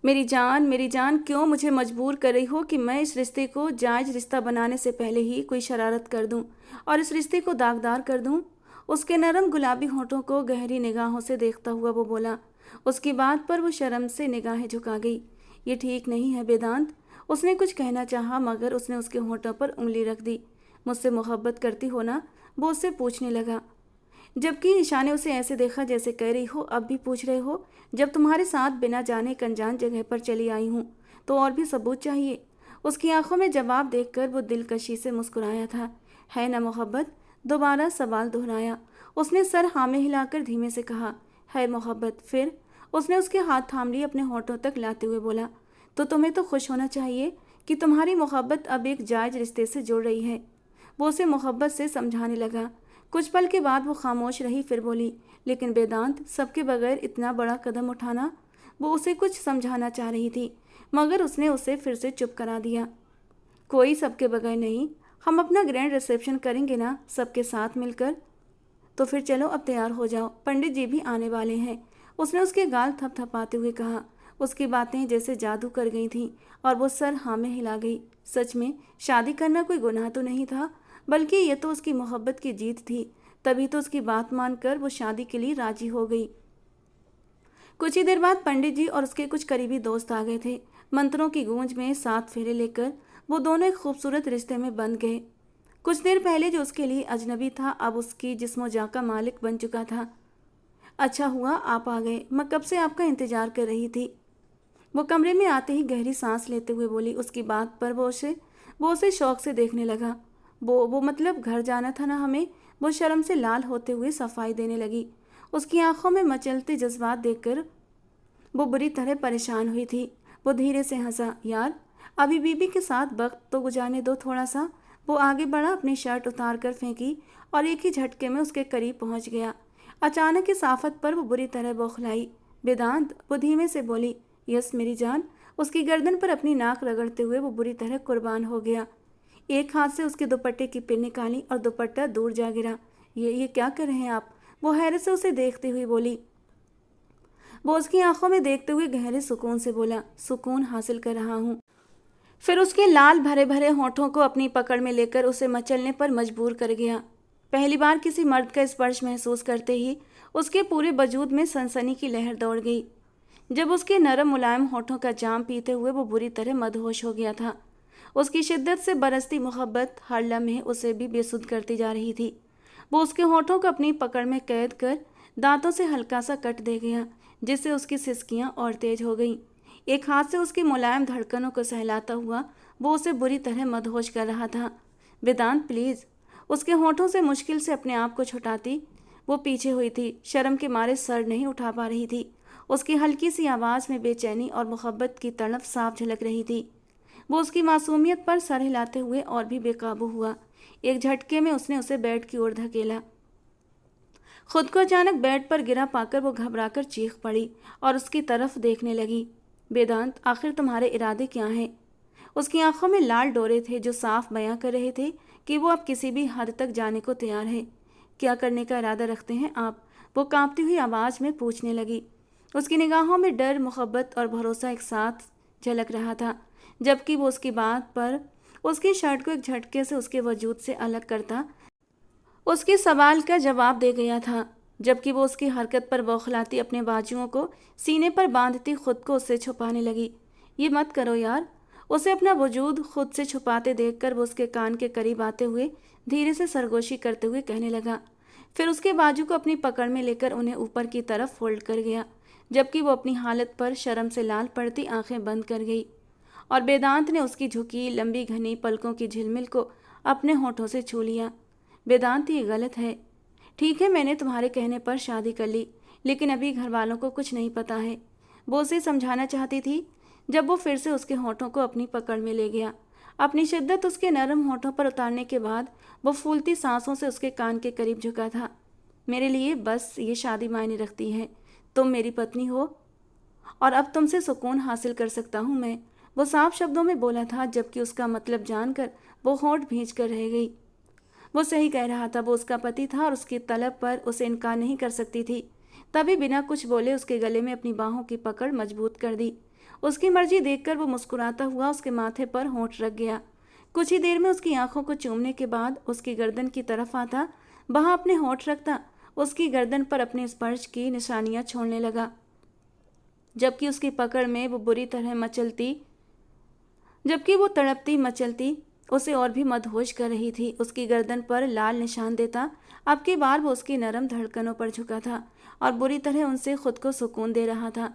मेरी जान, मेरी जान, क्यों मुझे मजबूर कर रही हो कि मैं इस रिश्ते को जायज़ रिश्ता बनाने से पहले ही कोई शरारत कर दूं और इस रिश्ते को दागदार कर दूं? उसके नरम गुलाबी होठों को गहरी निगाहों से देखता हुआ वो बोला। उसकी बात पर वो शर्म से निगाहें झुका गई। ये ठीक नहीं है वेदांत। उसने कुछ कहना चाहा मगर उसने उसके होठों पर उंगली रख दी। मुझसे मोहब्बत करती हो ना? वो उससे पूछने लगा। जबकि ईशा ने उसे ऐसे देखा जैसे कह रही हो, अब भी पूछ रहे हो? जब तुम्हारे साथ बिना जाने एक अनजान जगह पर चली आई हूँ तो और भी सबूत चाहिए। उसकी आंखों में जवाब देखकर वो दिलकशी से मुस्कुराया था। है ना मोहब्बत? दोबारा सवाल दोहराया। उसने सर हाँ में हिलाकर धीमे से कहा, है मोहब्बत। फिर उसने उसके हाथ थाम लिए, अपने होठों तक लाते हुए बोला, तो तुम्हें तो खुश होना चाहिए कि तुम्हारी मोहब्बत अब एक जायज़ रिश्ते से जुड़ रही है। वो उसे मोहब्बत से समझाने लगा। कुछ पल के बाद वो खामोश रही, फिर बोली, लेकिन वेदांत, सबके बगैर इतना बड़ा कदम उठाना? वो उसे कुछ समझाना चाह रही थी मगर उसने उसे फिर से चुप करा दिया। कोई सबके बगैर नहीं, हम अपना ग्रैंड रिसेप्शन करेंगे ना सबके साथ मिलकर। तो फिर चलो अब तैयार हो जाओ, पंडित जी भी आने वाले हैं। उसने उसके गाल थपथपाते हुए कहा। उसकी बातें जैसे जादू कर गई थीं और वो सर हाँ में हिला गई। सच में शादी करना कोई गुनाह तो नहीं था, बल्कि ये तो उसकी मोहब्बत की जीत थी। तभी तो उसकी बात मानकर वो शादी के लिए राजी हो गई। कुछ ही देर बाद पंडित जी और उसके कुछ करीबी दोस्त आ गए थे। मंत्रों की गूंज में 7 फेरे लेकर वो दोनों एक खूबसूरत रिश्ते में बंध गए। कुछ देर पहले जो उसके लिए अजनबी था, अब उसकी जिस्मो जान का मालिक बन चुका था। अच्छा हुआ आप आ गए, मैं कब से आपका इंतजार कर रही थी। वो कमरे में आते ही गहरी सांस लेते हुए बोली। उसकी बात पर वो उसे शौक से देखने लगा। वो मतलब घर जाना था ना हमें। वो शर्म से लाल होते हुए सफाई देने लगी। उसकी आंखों में मचलते जज्बात देखकर वो बुरी तरह परेशान हुई थी। वो धीरे से हंसा। यार, अभी बीबी के साथ वक्त तो गुजारने दो थोड़ा सा। वो आगे बढ़ा, अपनी शर्ट उतार कर फेंकी और एक ही झटके में उसके करीब पहुंच गया। अचानक इस आफत पर वो बुरी तरह बौखलाई। वेदांत, वो धीमे से बोली। यस मेरी जान। उसकी गर्दन पर अपनी नाक रगड़ते हुए वो बुरी तरह कुर्बान हो गया। एक हाथ से उसके दुपट्टे की पिन निकाली और दुपट्टा दूर जा गिरा। ये क्या कर रहे हैं आप? वो हैरत से उसे देखती हुई बोली। वो उसकी आंखों में देखते हुए गहरे सुकून से बोला। सुकून हासिल कर रहा हूँ। फिर उसके लाल भरे भरे होठों को अपनी पकड़ में लेकर उसे मचलने पर मजबूर कर गया। पहली बार किसी मर्द का स्पर्श महसूस करते ही उसके पूरे वजूद में सनसनी की लहर दौड़ गई। जब उसके नरम मुलायम होठों का जाम पीते हुए वो बुरी तरह मदहोश हो गया था। उसकी शिद्दत से बरसती मोहब्बत हर लम्हे उसे भी बेसुध करती जा रही थी। वो उसके होठों को अपनी पकड़ में कैद कर दांतों से हल्का सा कट दे गया, जिससे उसकी सिसकियां और तेज हो गईं। एक हाथ से उसकी मुलायम धड़कनों को सहलाता हुआ वो उसे बुरी तरह मदहोश कर रहा था। वेदांत प्लीज़। उसके होठों से मुश्किल से अपने आप को छुटाती वो पीछे हुई थी। शर्म के मारे सर नहीं उठा पा रही थी। उसकी हल्की सी आवाज़ में बेचैनी और मोहब्बत की तड़प साफ झलक रही थी। वो उसकी मासूमियत पर सर हिलाते हुए और भी बेकाबू हुआ। एक झटके में उसने उसे बेड की ओर धकेला। खुद को अचानक बेड पर गिरा पाकर वो घबराकर चीख पड़ी और उसकी तरफ देखने लगी। वेदांत, आखिर तुम्हारे इरादे क्या हैं? उसकी आंखों में लाल डोरे थे जो साफ बयां कर रहे थे कि वो अब किसी भी हद तक जाने को तैयार है। क्या करने का इरादा रखते हैं आप? वो कांपती हुई आवाज़ में पूछने लगी। उसकी निगाहों में डर, मोहब्बत और भरोसा एक साथ झलक रहा था, जबकि वो उसकी बात पर उसकी शर्ट को एक झटके से उसके वजूद से अलग करता उसके सवाल का जवाब दे गया था। जबकि वो उसकी हरकत पर बौखलाती अपने बाजुओं को सीने पर बांधती खुद को उससे छुपाने लगी। ये मत करो यार। उसे अपना वजूद खुद से छुपाते देखकर वो उसके कान के करीब आते हुए धीरे से सरगोशी करते हुए कहने लगा। फिर उसके बाजू को अपनी पकड़ में लेकर उन्हें ऊपर की तरफ फोल्ड कर गया, जबकि वो अपनी हालत पर शर्म से लाल पड़ती आंखें बंद कर गई। और वेदांत ने उसकी झुकी लंबी घनी पलकों की झिलमिल को अपने होठों से छू लिया। वेदांत, ये गलत है। ठीक है, मैंने तुम्हारे कहने पर शादी कर ली, लेकिन अभी घर वालों को कुछ नहीं पता है। वो उसे समझाना चाहती थी जब वो फिर से उसके होठों को अपनी पकड़ में ले गया। अपनी शिद्दत उसके नरम होठों पर उतारने के बाद वो फूलती सांसों से उसके कान के करीब झुका था। मेरे लिए बस ये शादी मायने रखती है। तुम मेरी पत्नी हो और अब तुमसे सुकून हासिल कर सकता हूँ मैं। वो साफ शब्दों में बोला था, जबकि उसका मतलब जानकर वो होठ भींच कर रह गई। वो सही कह रहा था। वो उसका पति था और उसकी तलब पर उसे इनकार नहीं कर सकती थी। तभी बिना कुछ बोले उसके गले में अपनी बाहों की पकड़ मजबूत कर दी। उसकी मर्जी देखकर वो मुस्कुराता हुआ उसके माथे पर होंठ रख गया। कुछ ही देर में उसकी आंखों को चूमने के बाद उसकी गर्दन की तरफ आता, वहां अपने होंठ रखता उसकी गर्दन पर अपने स्पर्श की निशानियां छोड़ने लगा, जबकि उसकी पकड़ में वो बुरी तरह जबकि वो तड़पती मचलती उसे और भी मदहोश कर रही थी। उसकी गर्दन पर लाल निशान देता अब की बार वो उसकी नरम धड़कनों पर झुका था और बुरी तरह उनसे खुद को सुकून दे रहा था,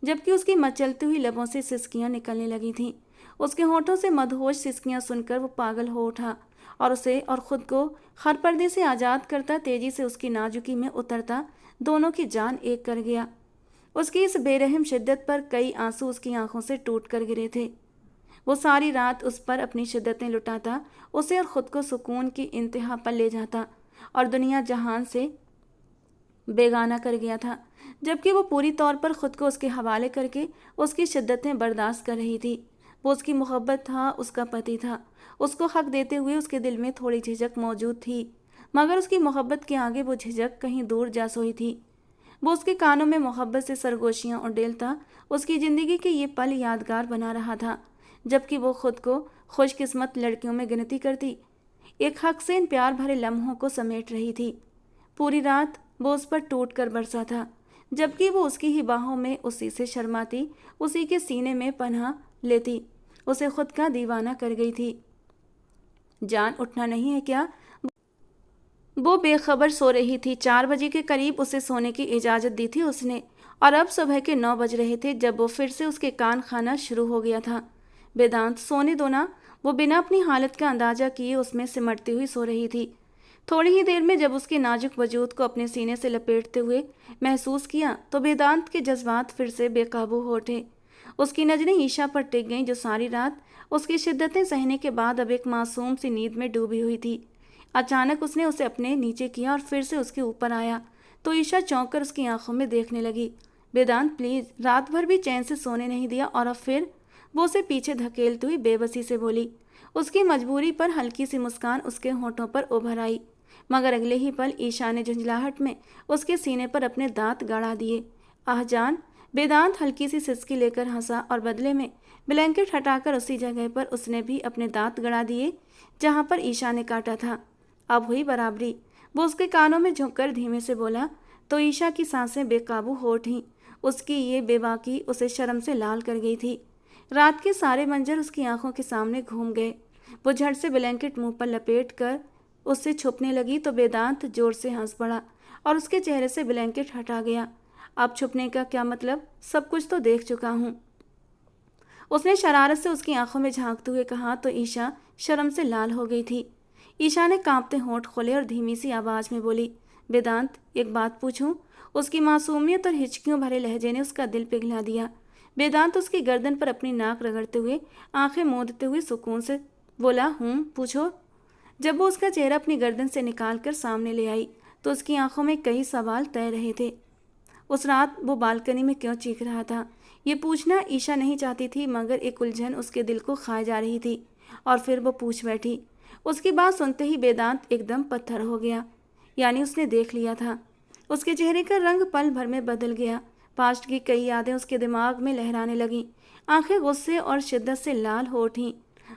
जबकि उसकी मचलती हुई लबों से सिसकियां निकलने लगी थीं। उसके होठों से मदहोश सिसकियां सुनकर वो पागल हो उठा और उसे और खुद को हर पर्दे से आज़ाद करता तेजी से उसकी नाजुकी में उतरता दोनों की जान एक कर गया। उसकी इस बेरहम शिद्दत पर कई आंसू उसकी आंखों से टूट कर गिरे थे। वो सारी रात उस पर अपनी शिद्दतें लुटाता, उसे और ख़ुद को सुकून की इंतहा पर ले जाता और दुनिया जहान से बेगाना कर गया था, जबकि वो पूरी तौर पर ख़ुद को उसके हवाले करके उसकी शिद्दतें बर्दाश्त कर रही थी। वो उसकी मोहब्बत था, उसका पति था। उसको हक देते हुए उसके दिल में थोड़ी झिझक मौजूद थी, मगर उसकी मोहब्बत के आगे वो झिझक कहीं दूर जा सोई थी। वो उसके कानों में मोहब्बत से सरगोशियाँ उड़ेलता उसकी ज़िंदगी के ये पल यादगार बना रहा था, जबकि वो खुद को खुशकिस्मत लड़कियों में गिनती करती एक हक से इन प्यार भरे लम्हों को समेट रही थी। पूरी रात वो उस पर टूट कर बरसा था, जबकि वो उसकी ही बाहों में उसी से शर्माती, उसी के सीने में पनाह लेती। उसे खुद का दीवाना कर गई थी। जान, उठना नहीं है क्या? वो बेखबर सो रही थी। 4 बजे के करीब उसे सोने की इजाज़त दी थी उसने, और अब सुबह के 9 बज रहे थे जब वो फिर से उसके कान खाना शुरू हो गया था। वेदांत, सोने दो ना। वो बिना अपनी हालत का अंदाजा किए उसमें सिमटती हुई सो रही थी। थोड़ी ही देर में जब उसके नाजुक वजूद को अपने सीने से लपेटते हुए महसूस किया तो वेदांत के जज्बात फिर से बेकाबू हो उठे। उसकी नज़रें ईशा पर टिक गईं, जो सारी रात उसकी शिद्दतें सहने के बाद अब एक मासूम सी नींद में डूबी हुई थी। अचानक उसने उसे अपने नीचे किया और फिर से उसके ऊपर आया तो ईशा चौंक कर उसकी आंखों में देखने लगी। वेदांत प्लीज़, रात भर भी चैन से सोने नहीं दिया। और अब फिर वो उसे पीछे धकेलती हुई बेबसी से बोली। उसकी मजबूरी पर हल्की सी मुस्कान उसके होठों पर उभर आई, मगर अगले ही पल ईशा ने झुंझलाहट में उसके सीने पर अपने दांत गड़ा दिए। आह जान! वेदांत हल्की सी सिसकी लेकर हंसा और बदले में ब्लैंकेट हटाकर उसी जगह पर उसने भी अपने दांत गड़ा दिए जहां पर ईशा ने काटा था। अब हुई बराबरी। वो उसके कानों में झुककर धीमे से बोला तो ईशा की सांसें बेकाबू हो उठीं। उसकी ये बेबाकी उसे शर्म से लाल कर गई थी। रात के सारे मंजर उसकी आंखों के सामने घूम गए। वो झट से ब्लैंकेट मुंह पर लपेट कर उससे छुपने लगी तो वेदांत जोर से हंस पड़ा और उसके चेहरे से ब्लैंकेट हटा गया। अब छुपने का क्या मतलब? सब कुछ तो देख चुका हूँ, उसने शरारत से उसकी आंखों में झांकते हुए कहा तो ईशा शर्म से लाल हो गई थी। ईशा ने कांपते होंठ खोले और धीमी सी आवाज में बोली, वेदांत, एक बात पूछूं? उसकी मासूमियत और हिचकियों भरे लहजे ने उसका दिल पिघला दिया। वेदांत उसकी गर्दन पर अपनी नाक रगड़ते हुए आंखें मूंदते हुए सुकून से बोला, पूछो। जब वो उसका चेहरा अपनी गर्दन से निकाल कर सामने ले आई तो उसकी आंखों में कई सवाल तैर रहे थे। उस रात वो बालकनी में क्यों चीख रहा था, ये पूछना ईशा नहीं चाहती थी, मगर एक उलझन उसके दिल को खाए जा रही थी। और फिर वो पूछ बैठी। उसकी बात सुनते ही वेदांत एकदम पत्थर हो गया। यानी उसने देख लिया था। उसके चेहरे का रंग पल भर में बदल गया। पास्ट की कई यादें उसके दिमाग में लहराने लगीं। आंखें गुस्से और शिद्दत से लाल हो उठीं।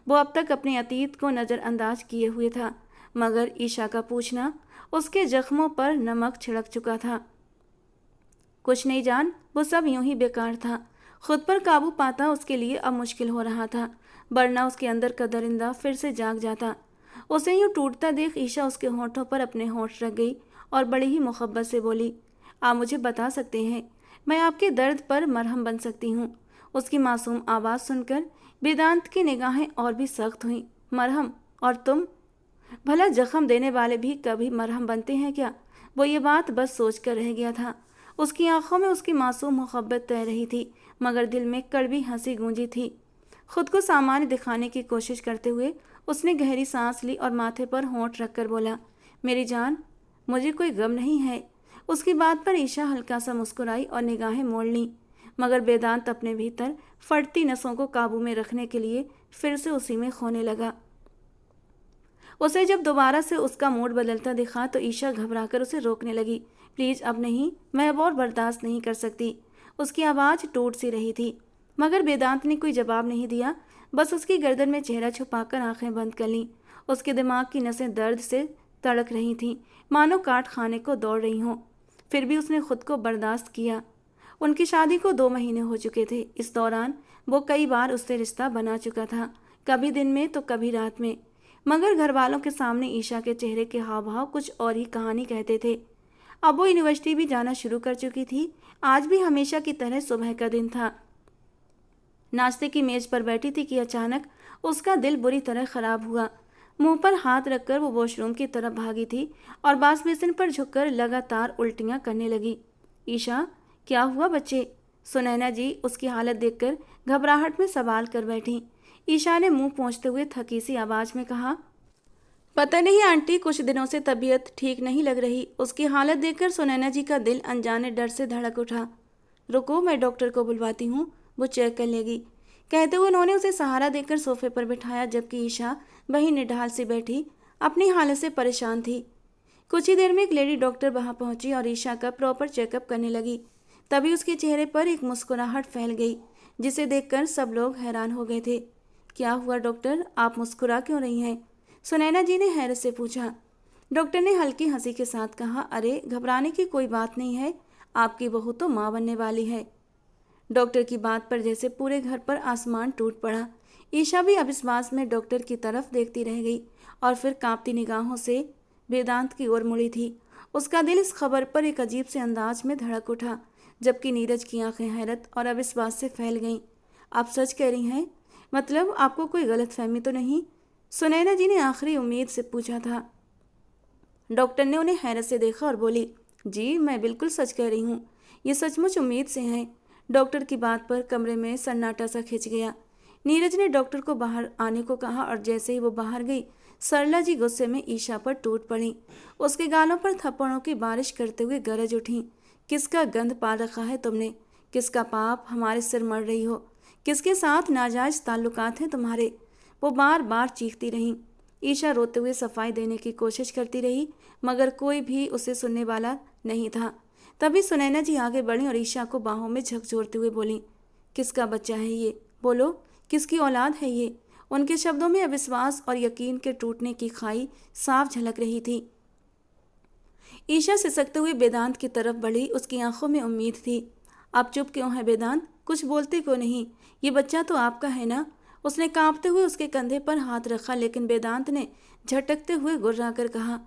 वो अब तक अपने अतीत को नज़रअंदाज किए हुए था, मगर ईशा का पूछना उसके जख्मों पर नमक छिड़क चुका था। कुछ नहीं जान, वो सब यूं ही बेकार था। खुद पर काबू पाता उसके लिए अब मुश्किल हो रहा था, वरना उसके अंदर का दरिंदा फिर से जाग जाता। उसे यूं टूटता देख ईशा उसके होठों पर अपने होठ रख गई और बड़ी ही मोहब्बत से बोली, आप मुझे बता सकते हैं, मैं आपके दर्द पर मरहम बन सकती हूँ। उसकी मासूम आवाज़ सुनकर वेदांत की निगाहें और भी सख्त हुईं। मरहम? और तुम? भला जख्म देने वाले भी कभी मरहम बनते हैं क्या? वो ये बात बस सोच कर रह गया था। उसकी आंखों में उसकी मासूम मोहब्बत तैर रही थी, मगर दिल में कड़वी हंसी गूंजी थी। खुद को सामान्य दिखाने की कोशिश करते हुए उसने गहरी सांस ली और माथे पर होंठ रखकर बोला, मेरी जान, मुझे कोई गम नहीं है। उसकी बात पर ईशा हल्का सा मुस्कुराई और निगाहें मोड़ लीं, मगर वेदांत अपने भीतर फटती नसों को काबू में रखने के लिए फिर से उसी में खोने लगा। उसे जब दोबारा से उसका मूड बदलता दिखा तो ईशा घबराकर उसे रोकने लगी। प्लीज़ अब नहीं, मैं अब और बर्दाश्त नहीं कर सकती। उसकी आवाज़ टूट सी रही थी, मगर वेदांत ने कोई जवाब नहीं दिया, बस उसकी गर्दन में चेहरा छुपाकर आंखें बंद कर लीं। उसके दिमाग की नसें दर्द से तड़क रही थीं, मानो काट खाने को दौड़ रही हों। फिर भी उसने खुद को बर्दाश्त किया। उनकी शादी को 2 महीने हो चुके थे। इस दौरान वो कई बार उससे रिश्ता बना चुका था, कभी दिन में तो कभी रात में, मगर घर वालों के सामने ईशा के चेहरे के हाव भाव कुछ और ही कहानी कहते थे। अब वो यूनिवर्सिटी भी जाना शुरू कर चुकी थी। आज भी हमेशा की तरह सुबह का दिन था। नाश्ते की मेज पर बैठी थी कि अचानक उसका दिल बुरी तरह खराब हुआ। मुंह पर हाथ रखकर वो वॉशरूम की तरफ भागी थी और बास बेसिन पर झुककर लगातार उल्टियां करने लगी। ईशा, क्या हुआ बच्चे? सुनैना जी उसकी हालत देखकर घबराहट में सवाल कर बैठी। ईशा ने मुंह पोंछते हुए थकी सी आवाज में कहा, पता नहीं आंटी, कुछ दिनों से तबीयत ठीक नहीं लग रही। उसकी हालत देखकर सुनैना जी का दिल अनजाने डर से धड़क उठा। रुको, मैं डॉक्टर को बुलवाती हूँ, वो चेक कर लेगी। कहते हुए उन्होंने उसे सहारा देकर सोफे पर बिठाया, जबकि ईशा वहीं निढाल से बैठी अपनी हालत से परेशान थी। कुछ ही देर में एक लेडी डॉक्टर वहां पहुंची और ईशा का प्रॉपर चेकअप करने लगी। तभी उसके चेहरे पर एक मुस्कुराहट फैल गई, जिसे देखकर सब लोग हैरान हो गए थे। क्या हुआ डॉक्टर, आप मुस्कुरा क्यों रही हैं? सुनैना जी ने हैरत से पूछा। डॉक्टर ने हल्की हंसी के साथ कहा, अरे घबराने की कोई बात नहीं है, आपकी बहू तो माँ बनने वाली है। डॉक्टर की बात पर जैसे पूरे घर पर आसमान टूट पड़ा। ईशा भी अविश्वास में डॉक्टर की तरफ देखती रह गई और फिर कांपती निगाहों से वेदांत की ओर मुड़ी थी। उसका दिल इस खबर पर एक अजीब से अंदाज में धड़क उठा, जबकि नीरज की आंखें हैरत और अविश्वास से फैल गईं। आप सच कह रही हैं? मतलब आपको कोई गलतफहमी तो नहीं? सुनैना जी ने आखिरी उम्मीद से पूछा था। डॉक्टर ने उन्हें हैरत से देखा और बोली, जी मैं बिल्कुल सच कह रही हूँ, ये सचमुच उम्मीद से है। डॉक्टर की बात पर कमरे में सन्नाटा सा खिंच गया। नीरज ने डॉक्टर को बाहर आने को कहा और जैसे ही वो बाहर गई, सरला जी गुस्से में ईशा पर टूट पड़ी। उसके गालों पर थप्पड़ों की बारिश करते हुए गरज उठी। किसका गंध पाल रखा है तुमने? किसका पाप हमारे सिर मर रही हो? किसके साथ नाजायज ताल्लुकात हैं तुम्हारे? वो बार बार चीखती रहीं। ईशा रोते हुए सफाई देने की कोशिश करती रही, मगर कोई भी उसे सुनने वाला नहीं था। तभी सुनैना जी आगे बढ़ी और ईशा को बाहों में झकझोरते हुए बोली, किसका बच्चा है ये? बोलो, किसकी औलाद है ये? उनके शब्दों में अविश्वास और यकीन के टूटने की खाई साफ झलक रही थी। ईशा सिसकते हुए वेदांत की तरफ बढ़ी। उसकी आंखों में उम्मीद थी। आप चुप क्यों हैं वेदांत? कुछ बोलते क्यों नहीं? ये बच्चा तो आपका है ना? उसने कांपते हुए उसके कंधे पर हाथ रखा, लेकिन वेदांत ने झटकते हुए गुर्रा कर कहा,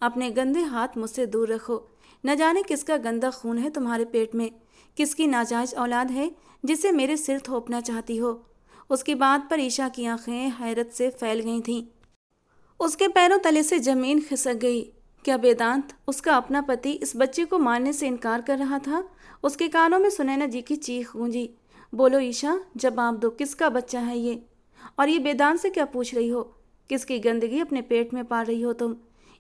अपने गंदे हाथ मुझसे दूर रखो। न जाने किसका गंदा खून है तुम्हारे पेट में, किसकी नाजायज औलाद है जिसे मेरे सिर थोपना चाहती हो। उसकी बात पर ईशा की आंखें हैरत से फैल गई थीं। उसके पैरों तले से जमीन खिसक गई। क्या वेदांत, उसका अपना पति, इस बच्चे को मारने से इनकार कर रहा था? उसके कानों में सुनैना जी की चीख गूंजी, बोलो ईशा, जवाब दो, किसका बच्चा है ये? और ये वेदांत से क्या पूछ रही हो? किसकी गंदगी अपने पेट में पाल रही हो तुम?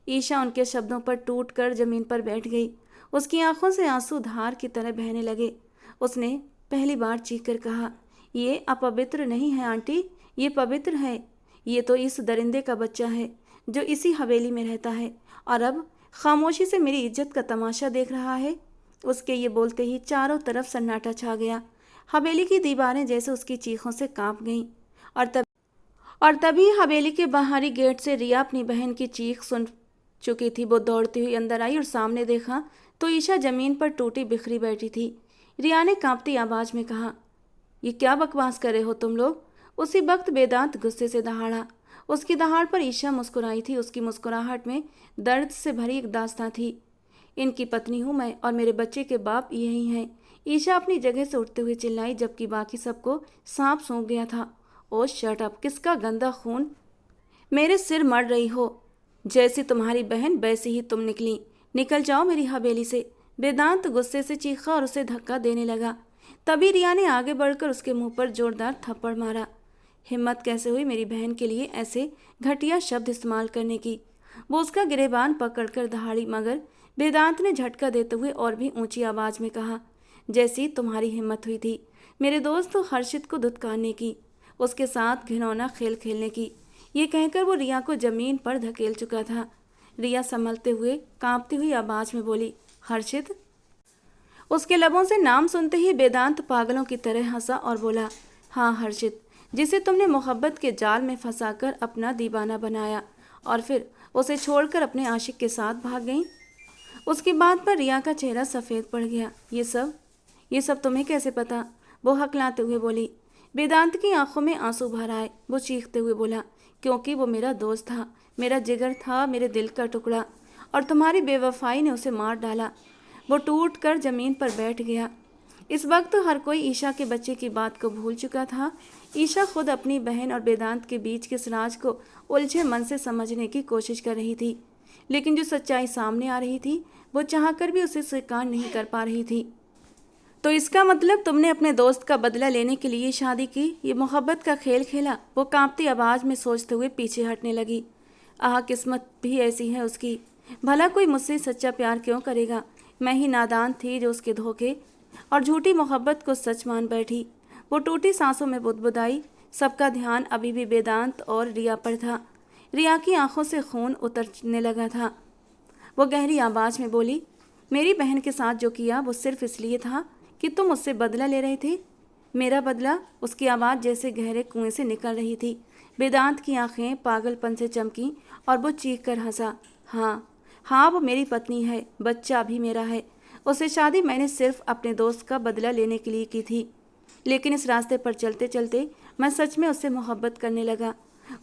ईशा उनके शब्दों पर टूट कर जमीन पर बैठ गई। उसकी आंखों से आंसू धार की तरह बहने लगे। उसने पहली बार चीख कर कहा, ये अपवित्र नहीं है आंटी, ये पवित्र है। ये तो इस दरिंदे का बच्चा है जो इसी हवेली में रहता है और अब खामोशी से मेरी इज्जत का तमाशा देख रहा है। उसके ये बोलते ही चारों तरफ सन्नाटा छा गया। हवेली की दीवारें जैसे उसकी चीखों से कांप गईं। और तभी हवेली के बाहरी गेट से रिया अपनी बहन की चीख सुन चुकी थी। वो दौड़ती हुई अंदर आई और सामने देखा तो ईशा जमीन पर टूटी बिखरी बैठी थी। रिया ने कांपती आवाज में कहा, ये क्या बकवास कर रहे हो तुम लोग? उसी वक्त वेदांत गुस्से से दहाड़ा। उसकी दहाड़ पर ईशा मुस्कुराई थी। उसकी मुस्कुराहट में दर्द से भरी एक दास्तां थी। इनकी पत्नी हूँ मैं और मेरे बच्चे के बाप यही हैं। ईशा अपनी जगह से उठते हुए चिल्लाई, जबकि बाकी सबको सांप सूंघ गया था। ओ शट अप, किसका गंदा खून? मेरे सिर मर रही हो। जैसी तुम्हारी बहन वैसी ही तुम निकली। निकल जाओ मेरी हवेली से। वेदांत गुस्से से चीखा और उसे धक्का देने लगा। तभी रिया ने आगे बढ़कर उसके मुंह पर जोरदार थप्पड़ मारा। हिम्मत कैसे हुई मेरी बहन के लिए ऐसे घटिया शब्द इस्तेमाल करने की? वो उसका गिरेबान पकड़कर दहाड़ी, मगर वेदांत ने झटका देते हुए और भी ऊंची आवाज में कहा, जैसी तुम्हारी हिम्मत हुई थी मेरे दोस्त हर्षित को धुतकारने की, उसके साथ घिनौना खेल खेलने की। ये कहकर वो रिया को जमीन पर धकेल चुका था। रिया संभलते हुए कांपती हुई आवाज में बोली, हर्षित? उसके लबों से नाम सुनते ही वेदांत पागलों की तरह हंसा और बोला, हाँ हर्षित, जिसे तुमने मोहब्बत के जाल में फंसाकर अपना दीवाना बनाया और फिर उसे छोड़कर अपने आशिक के साथ भाग गई। उसकी बात पर रिया का चेहरा सफ़ेद पड़ गया। ये सब तुम्हें कैसे पता? वो हकलाते हुए बोली। वेदांत की आंखों में आंसू भर आए। वो चीखते हुए बोला, क्योंकि वो मेरा दोस्त था, मेरा जिगर था, मेरे दिल का टुकड़ा, और तुम्हारी बेवफाई ने उसे मार डाला। वो टूट कर जमीन पर बैठ गया। इस वक्त हर कोई ईशा के बच्चे की बात को भूल चुका था। ईशा खुद अपनी बहन और वेदांत के बीच के इस राज को उलझे मन से समझने की कोशिश कर रही थी, लेकिन जो सच्चाई सामने आ रही थी वो चाहकर भी उसे स्वीकार नहीं कर पा रही थी। तो इसका मतलब तुमने अपने दोस्त का बदला लेने के लिए शादी की, ये मोहब्बत का खेल खेला? वो कांपती आवाज़ में सोचते हुए पीछे हटने लगी। आह, किस्मत भी ऐसी है उसकी। भला कोई मुझसे सच्चा प्यार क्यों करेगा? मैं ही नादान थी जो उसके धोखे और झूठी मोहब्बत को सच मान बैठी। वो टूटी सांसों में बुदबुदाई। सबका ध्यान अभी भी वेदांत और रिया पर था। रिया की आंखों से खून उतरने लगा था। वो गहरी आवाज़ में बोली, मेरी बहन के साथ जो किया वो सिर्फ इसलिए था कि तुम उससे बदला ले रहे थे। मेरा बदला? उसकी आवाज़ जैसे गहरे कुएं से निकल रही थी। वेदांत की आंखें पागलपन से चमकी और वो चीख कर हंसा। हाँ, वो मेरी पत्नी है, बच्चा भी मेरा है, उससे शादी मैंने सिर्फ अपने दोस्त का बदला लेने के लिए की थी, लेकिन इस रास्ते पर चलते चलते मैं सच में उससे मोहब्बत करने लगा।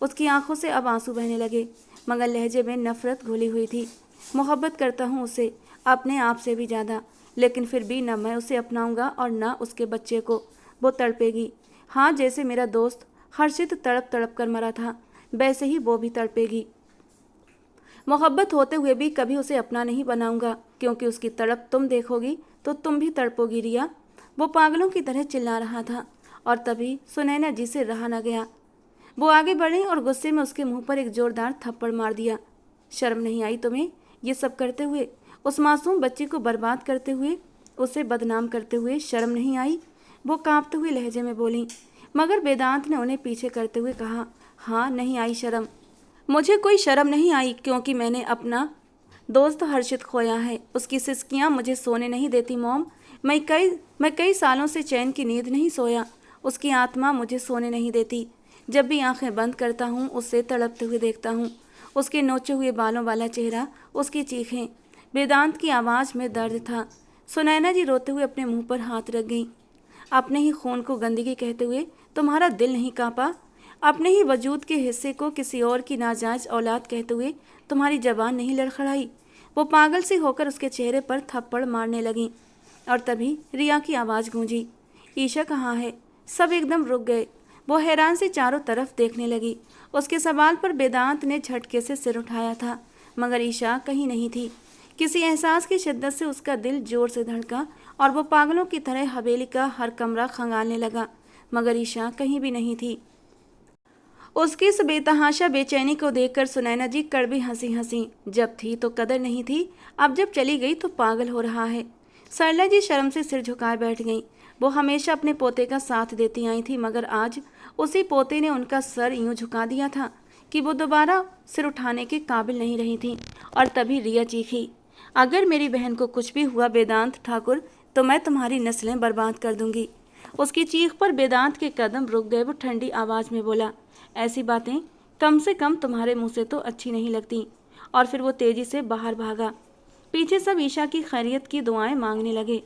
उसकी आंखों से अब आंसू बहने लगे, मगर लहजे में नफरत घुली हुई थी। मोहब्बत करता हूँ उसे, अपने आप से भी ज़्यादा, लेकिन फिर भी न मैं उसे अपनाऊंगा और न उसके बच्चे को। वो तड़पेगी। हाँ, जैसे मेरा दोस्त हर्षित तड़प तड़प कर मरा था, वैसे ही वो भी तड़पेगी। मोहब्बत होते हुए भी कभी उसे अपना नहीं बनाऊंगा, क्योंकि उसकी तड़प तुम देखोगी तो तुम भी तड़पोगी रिया। वो पागलों की तरह चिल्ला रहा था और तभी सुनैना जी से रहा न गया। वो आगे बढ़ी और गुस्से में उसके मुंह पर एक जोरदार थप्पड़ मार दिया। शर्म नहीं आई तुम्हें ये सब करते हुए? उस मासूम बच्ची को बर्बाद करते हुए, उसे बदनाम करते हुए शर्म नहीं आई? वो कांपते हुए लहजे में बोली, मगर वेदांत ने उन्हें पीछे करते हुए कहा, हाँ नहीं आई शर्म। मुझे कोई शर्म नहीं आई, क्योंकि मैंने अपना दोस्त हर्षित खोया है। उसकी सिसकियाँ मुझे सोने नहीं देती मॉम। मैं कई सालों से चैन की नींद नहीं सोया। उसकी आत्मा मुझे सोने नहीं देती। जब भी आंखें बंद करता हूँ उसे तड़पते हुए देखता हूँ। उसके नोचे हुए बालों वाला चेहरा, उसकी चीखें। वेदांत की आवाज़ में दर्द था। सुनैना जी रोते हुए अपने मुंह पर हाथ रख गईं। अपने ही खून को गंदगी कहते हुए तुम्हारा दिल नहीं कांपा? अपने ही वजूद के हिस्से को किसी और की नाजायज औलाद कहते हुए तुम्हारी जबान नहीं लड़खड़ाई? वो पागल सी होकर उसके चेहरे पर थप्पड़ मारने लगी और तभी रिया की आवाज़ गूंजी, ईशा कहाँ है? सब एकदम रुक गए। वो हैरान से चारों तरफ देखने लगी। उसके सवाल पर वेदांत ने झटके से सिर उठाया था, मगर ईशा कहीं नहीं थी। किसी एहसास की शिद्दत से उसका दिल जोर से धड़का और वो पागलों की तरह हवेली का हर कमरा खंगालने लगा, मगर ईशा कहीं भी नहीं थी। उसकी इस बेतहाशा बेचैनी को देखकर सुनैना जी कड़वी हंसी हंसी। जब थी तो कदर नहीं थी, अब जब चली गई तो पागल हो रहा है। सरला जी शर्म से सिर झुकाए बैठ गईं। वो हमेशा अपने पोते का साथ देती आई थी, मगर आज उसी पोते ने उनका सर यूं झुका दिया था कि वो दोबारा सिर उठाने के काबिल नहीं रही थी। और तभी रिया चीखी, अगर मेरी बहन को कुछ भी हुआ वेदांत ठाकुर, तो मैं तुम्हारी नस्लें बर्बाद कर दूंगी। उसकी चीख पर वेदांत के कदम रुक गए। वो ठंडी आवाज़ में बोला, ऐसी बातें कम से कम तुम्हारे मुंह से तो अच्छी नहीं लगती। और फिर वो तेजी से बाहर भागा। पीछे सब ईशा की खैरियत की दुआएं मांगने लगे।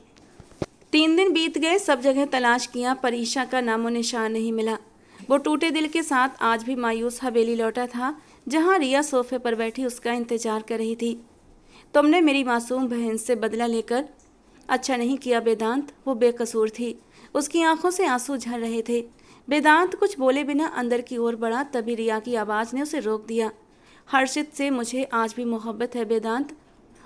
3 दिन बीत गए, सब जगह तलाश किया, पर ईशा का नामो निशान नहीं मिला। वो टूटे दिल के साथ आज भी मायूस हवेली लौटा था, जहाँ रिया सोफे पर बैठी उसका इंतजार कर रही थी। तुमने मेरी मासूम बहन से बदला लेकर अच्छा नहीं किया वेदांत। वो बेकसूर थी। उसकी आंखों से आंसू झर रहे थे। वेदांत कुछ बोले बिना अंदर की ओर बढ़ा, तभी रिया की आवाज़ ने उसे रोक दिया। हर्षित से मुझे आज भी मोहब्बत है वेदांत।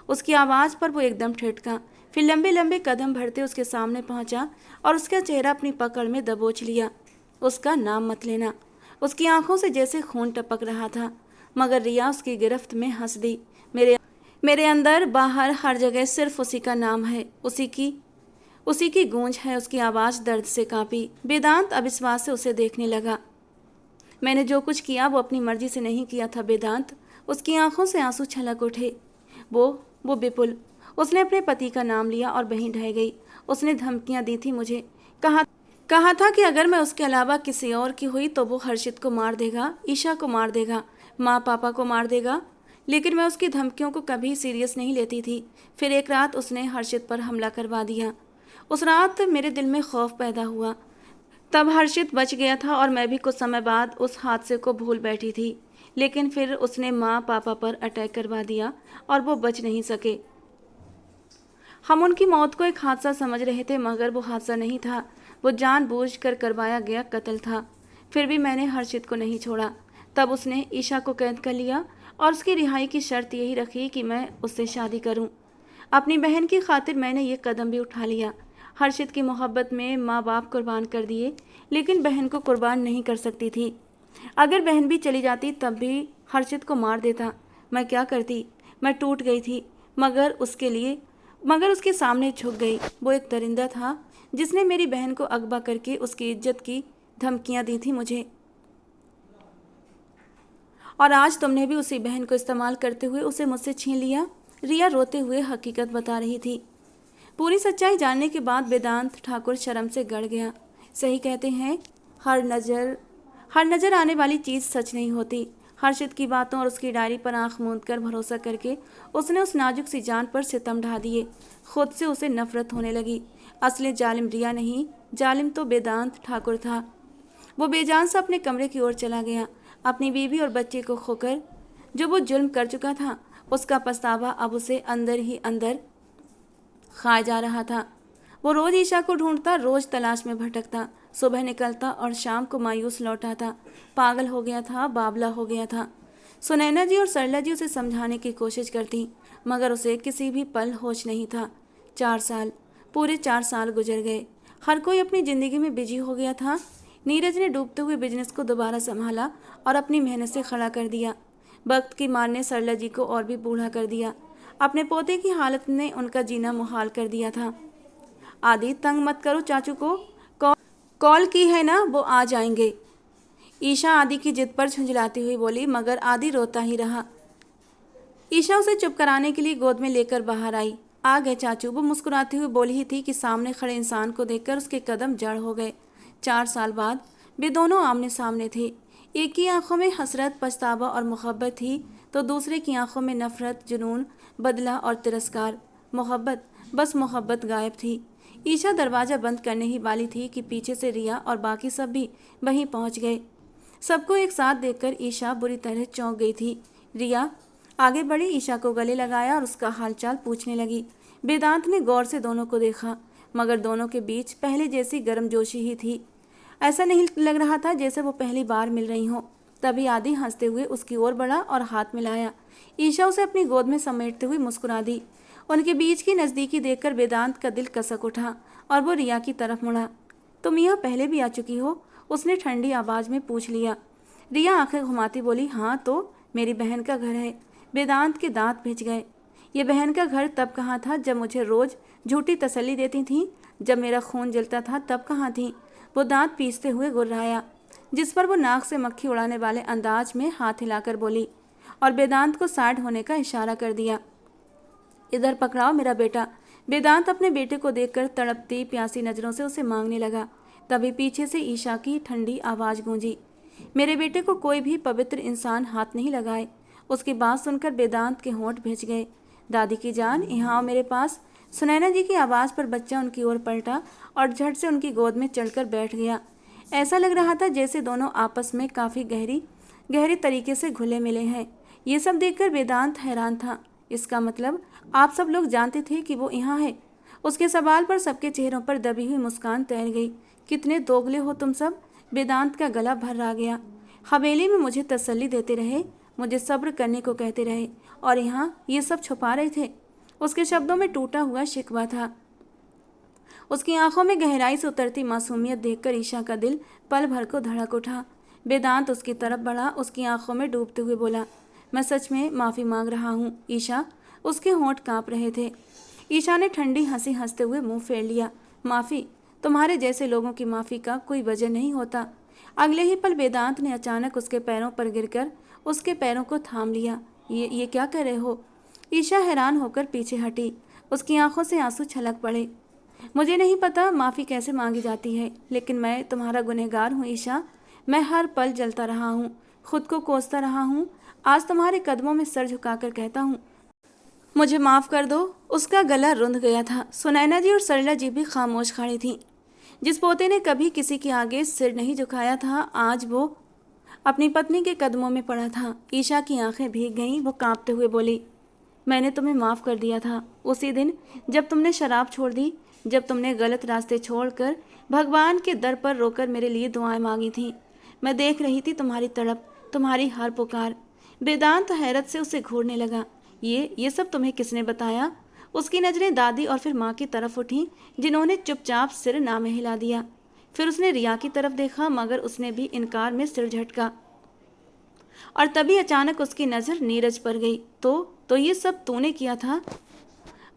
उसकी आवाज़ पर वो एकदम ठिठका, फिर लंबे लंबे कदम भरते उसके सामने पहुंचा और उसका चेहरा अपनी पकड़ में दबोच लिया। उसका नाम मत लेना। उसकी आंखों से जैसे खून टपक रहा था, मगर रिया उसकी गिरफ्त में हंस दी। मेरे अंदर बाहर हर जगह सिर्फ उसी का नाम है, उसी की गूंज है। उसकी आवाज़ दर्द से कांपी। वेदांत अविश्वास से उसे देखने लगा। मैंने जो कुछ किया वो अपनी मर्जी से नहीं किया था वेदांत। उसकी आंखों से आंसू छलक उठे। वो विपुल, उसने अपने पति का नाम लिया और वहीं ढह गई। उसने धमकियां दी थी मुझे, कहा था कि अगर मैं उसके अलावा किसी और की हुई तो वो हर्षित को मार देगा, ईशा को मार देगा, माँ पापा को मार देगा। लेकिन मैं उसकी धमकियों को कभी सीरियस नहीं लेती थी। फिर एक रात उसने हर्षित पर हमला करवा दिया। उस रात मेरे दिल में खौफ पैदा हुआ। तब हर्षित बच गया था और मैं भी कुछ समय बाद उस हादसे को भूल बैठी थी। लेकिन फिर उसने माँ पापा पर अटैक करवा दिया और वो बच नहीं सके। हम उनकी मौत को एक हादसा समझ रहे थे, मगर वो हादसा नहीं था। वो जानबूझकर करवाया गया कत्ल था। फिर भी मैंने हर्षित को नहीं छोड़ा। तब उसने ईशा को कैद कर लिया और उसकी रिहाई की शर्त यही रखी कि मैं उससे शादी करूं। अपनी बहन की खातिर मैंने ये कदम भी उठा लिया। हर्षित की मोहब्बत में माँ बाप कुर्बान कर दिए, लेकिन बहन को कुर्बान नहीं कर सकती थी। अगर बहन भी चली जाती तब भी हर्षित को मार देता। मैं क्या करती? मैं टूट गई थी, मगर उसके सामने झुक गई। वो एक दरिंदा था जिसने मेरी बहन को अगवा करके उसकी इज्जत की धमकियां दी थी मुझे। और आज तुमने भी उसी बहन को इस्तेमाल करते हुए उसे मुझसे छीन लिया। रिया रोते हुए हकीकत बता रही थी। पूरी सच्चाई जानने के बाद वेदांत ठाकुर शर्म से गड़ गया। सही कहते हैं, हर नज़र आने वाली चीज़ सच नहीं होती। हर्षित की बातों और उसकी डायरी पर आंख मूंद कर भरोसा करके उसने उस नाजुक सी जान पर सितम ढा दिए। खुद से उसे नफरत होने लगी। असली जालिम रिया नहीं, जालिम तो वेदांत ठाकुर था। वो बेजान सा अपने कमरे की ओर चला गया। अपनी बीवी और बच्चे को खोकर जो वो जुल्म कर चुका था, उसका पछतावा अब उसे अंदर ही अंदर खा जा रहा था। वो रोज ईशा को ढूंढता, रोज तलाश में भटकता, सुबह निकलता और शाम को मायूस लौटा था। पागल हो गया था, बावला हो गया था। सुनैना जी और सरला जी उसे समझाने की कोशिश करती, मगर उसे किसी भी पल होश नहीं था। 4 साल, पूरे 4 साल गुजर गए। हर कोई अपनी ज़िंदगी में बिजी हो गया था। नीरज ने डूबते हुए बिजनेस को दोबारा संभाला और अपनी मेहनत से खड़ा कर दिया। वक्त की मार ने सरला जी को और भी बूढ़ा कर दिया। अपने पोते की हालत ने उनका जीना मुहाल कर दिया था। आदि, तंग मत करो चाचू को, कॉल की है ना, वो आ जाएंगे। ईशा आदि की जिद पर झुंझलाती हुई बोली, मगर आदि रोता ही रहा। ईशा उसे चुप कराने के लिए गोद में लेकर बाहर आई। आ गए चाचू, वो मुस्कुराती हुई बोली ही थी कि सामने खड़े इंसान को देखकर उसके कदम जड़ हो गए। 4 साल बाद वे दोनों आमने सामने थे। एक की आंखों में हसरत, पछतावा और मोहब्बत थी, तो दूसरे की आंखों में नफरत, जुनून, बदला और तिरस्कार। मोहब्बत, बस मोहब्बत गायब थी। ईशा दरवाज़ा बंद करने ही वाली थी कि पीछे से रिया और बाकी सब भी वहीं पहुंच गए। सबको एक साथ देखकर ईशा बुरी तरह चौंक गई थी। रिया आगे बढ़ी, ईशा को गले लगाया और उसका हालचाल पूछने लगी। वेदांत ने गौर से दोनों को देखा, मगर दोनों के बीच पहले जैसी गर्मजोशी ही थी। ऐसा नहीं लग रहा था जैसे वो पहली बार मिल रही हो। तभी आदि हंसते हुए उसकी ओर बढ़ा और हाथ मिलाया। ईशा उसे अपनी गोद में समेटते हुए मुस्कुरा दी। उनके बीच की नज़दीकी देखकर वेदांत का दिल कसक उठा और वो रिया की तरफ मुड़ा। तुम यहाँ पहले भी आ चुकी हो? उसने ठंडी आवाज़ में पूछ लिया। रिया आंखें घुमाती बोली, हाँ तो मेरी बहन का घर है। वेदांत के दांत भिज गए। ये बहन का घर तब कहाँ था जब मुझे रोज़ झूठी तसल्ली देती थी? जब मेरा खून जलता था तब कहाँ थी? वो दांत पीसते हुए गुर्राया, जिस पर वो नाक से मक्खी उड़ाने वाले अंदाज में हाथ हिलाकर बोली और वेदांत को साइड होने का इशारा कर दिया। इधर पकड़ाओ मेरा बेटा। वेदांत अपने बेटे को देखकर तड़पती प्यासी नज़रों से उसे मांगने लगा। तभी पीछे से ईशा की ठंडी आवाज़ गूंजी, मेरे बेटे को कोई भी पवित्र इंसान हाथ नहीं लगाए। उसकी बात सुनकर वेदांत के होंठ भिज गए। दादी की जान, यहाँ आओ मेरे पास। सुनैना जी की आवाज़ पर बच्चा उनकी ओर पलटा और झट से उनकी गोद में चढ़कर बैठ गया। ऐसा लग रहा था जैसे दोनों आपस में काफ़ी गहरी तरीके से घुले मिले हैं। ये सब देखकर वेदांत हैरान था। इसका मतलब आप सब लोग जानते थे कि वो यहाँ है? उसके सवाल पर सबके चेहरों पर दबी हुई मुस्कान तैर गई। कितने दोगले हो तुम सब। वेदांत का गला भर आ गया। हवेली में मुझे तसल्ली देते रहे, मुझे सब्र करने को कहते रहे, और यहाँ ये सब छुपा रहे थे। उसके शब्दों में टूटा हुआ शिकवा था। उसकी आंखों में गहराई से उतरती मासूमियत देखकर ईशा का दिल पल भर को धड़क उठा। वेदांत उसकी तरफ बढ़ा, उसकी आंखों में डूबते हुए बोला, मैं सच में माफ़ी मांग रहा हूँ ईशा। उसके होंठ कांप रहे थे। ईशा ने ठंडी हंसी हंसते हुए मुंह फेर लिया। माफ़ी? तुम्हारे जैसे लोगों की माफ़ी का कोई वजह नहीं होता। अगले ही पल वेदांत ने अचानक उसके पैरों पर गिरकर उसके पैरों को थाम लिया। ये क्या कर रहे हो? ईशा हैरान होकर पीछे हटी। उसकी आंखों से आंसू छलक पड़े। मुझे नहीं पता माफ़ी कैसे मांगी जाती है, लेकिन मैं तुम्हारा गुनहगार हूँ ईशा। मैं हर पल जलता रहा हूँ, खुद को कोसता रहा हूँ। आज तुम्हारे कदमों में सर झुकाकर कहता हूँ, मुझे माफ़ कर दो। उसका गला रुंध गया था। सुनैना जी और सरला जी भी खामोश खड़ी थीं। जिस पोते ने कभी किसी के आगे सिर नहीं झुकाया था, आज वो अपनी पत्नी के कदमों में पड़ा था। ईशा की आंखें भीग गईं। वो कांपते हुए बोली, मैंने तुम्हें माफ़ कर दिया था उसी दिन जब तुमने शराब छोड़ दी, जब तुमने गलत रास्ते छोड़कर भगवान के दर पर रोकर मेरे लिए दुआएं मांगी थीं। मैं देख रही थी तुम्हारी तड़प, तुम्हारी हर पुकार। वेदांत हैरत से उसे घूरने लगा। ये सब तुम्हें किसने बताया? उसकी नज़रें दादी और फिर माँ की तरफ उठीं, जिन्होंने चुपचाप सिर नामे हिला दिया। फिर उसने रिया की तरफ देखा, मगर उसने भी इनकार में सिर झटका। और तभी अचानक उसकी नज़र नीरज पर गई। तो ये सब तूने किया था?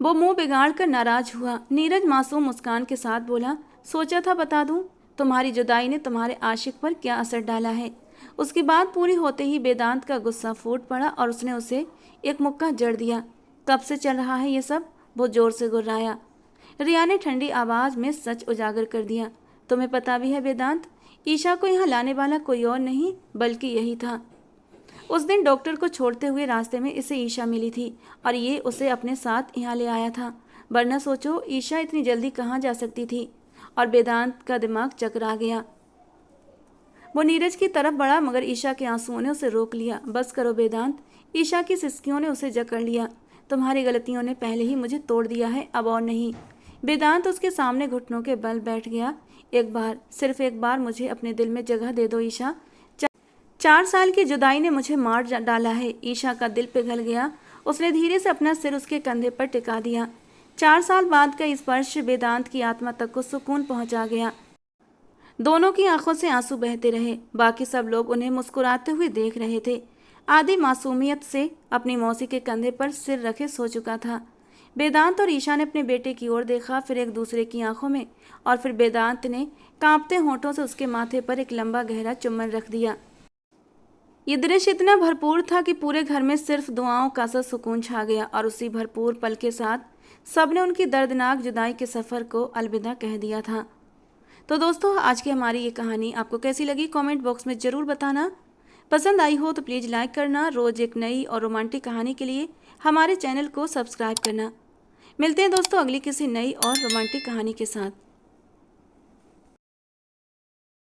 वो मुंह बिगाड़ कर नाराज हुआ। नीरज मासूम मुस्कान के साथ बोला, सोचा था बता दूं तुम्हारी जुदाई ने तुम्हारे आशिक पर क्या असर डाला है। उसकी बात पूरी होते ही वेदांत का गुस्सा फूट पड़ा और उसने उसे एक मुक्का जड़ दिया। कब से चल रहा है ये सब? वो जोर से गुर्राया। रिया ने ठंडी आवाज़ में सच उजागर कर दिया। तुम्हें पता भी है वेदांत, ईशा को यहाँ लाने वाला कोई और नहीं बल्कि यही था। उस दिन डॉक्टर को छोड़ते हुए रास्ते में इसे ईशा मिली थी और ये उसे अपने साथ यहाँ ले आया था। वरना सोचो ईशा इतनी जल्दी कहाँ जा सकती थी। और वेदांत का दिमाग चकरा गया। वो नीरज की तरफ बढ़ा मगर ईशा के आंसुओं ने उसे रोक लिया। बस करो वेदांत, ईशा की सिसकियों ने उसे जकड़ लिया। तुम्हारी गलतियों ने पहले ही मुझे तोड़ दिया है, अब और नहीं। वेदांत उसके सामने घुटनों के बल बैठ गया। एक बार, सिर्फ एक बार मुझे अपने दिल में जगह दे दो ईशा। 4 साल की जुदाई ने मुझे मार डाला है। ईशा का दिल पिघल गया। उसने धीरे से अपना सिर उसके कंधे पर टिका दिया। 4 साल बाद का स्पर्श वेदांत की आत्मा तक को सुकून पहुंचा गया। दोनों की आंखों से आंसू बहते रहे। बाकी सब लोग उन्हें मुस्कुराते हुए देख रहे थे। आधी मासूमियत से अपनी मौसी के कंधे पर सिर रखे सो चुका था। वेदांत और ईशा ने अपने बेटे की ओर देखा, फिर एक दूसरे की आंखों में, और फिर वेदांत ने कांपते होंठों से उसके माथे पर एक लंबा गहरा चुम्बन रख दिया। ये दृश्य इतना भरपूर था कि पूरे घर में सिर्फ दुआओं का सा सुकून छा गया। और उसी भरपूर पल के साथ सबने उनकी दर्दनाक जुदाई के सफ़र को अलविदा कह दिया था। तो दोस्तों, आज की हमारी ये कहानी आपको कैसी लगी कमेंट बॉक्स में ज़रूर बताना। पसंद आई हो तो प्लीज़ लाइक करना। रोज़ एक नई और रोमांटिक कहानी के लिए हमारे चैनल को सब्सक्राइब करना। मिलते हैं दोस्तों अगली किसी नई और रोमांटिक कहानी के साथ।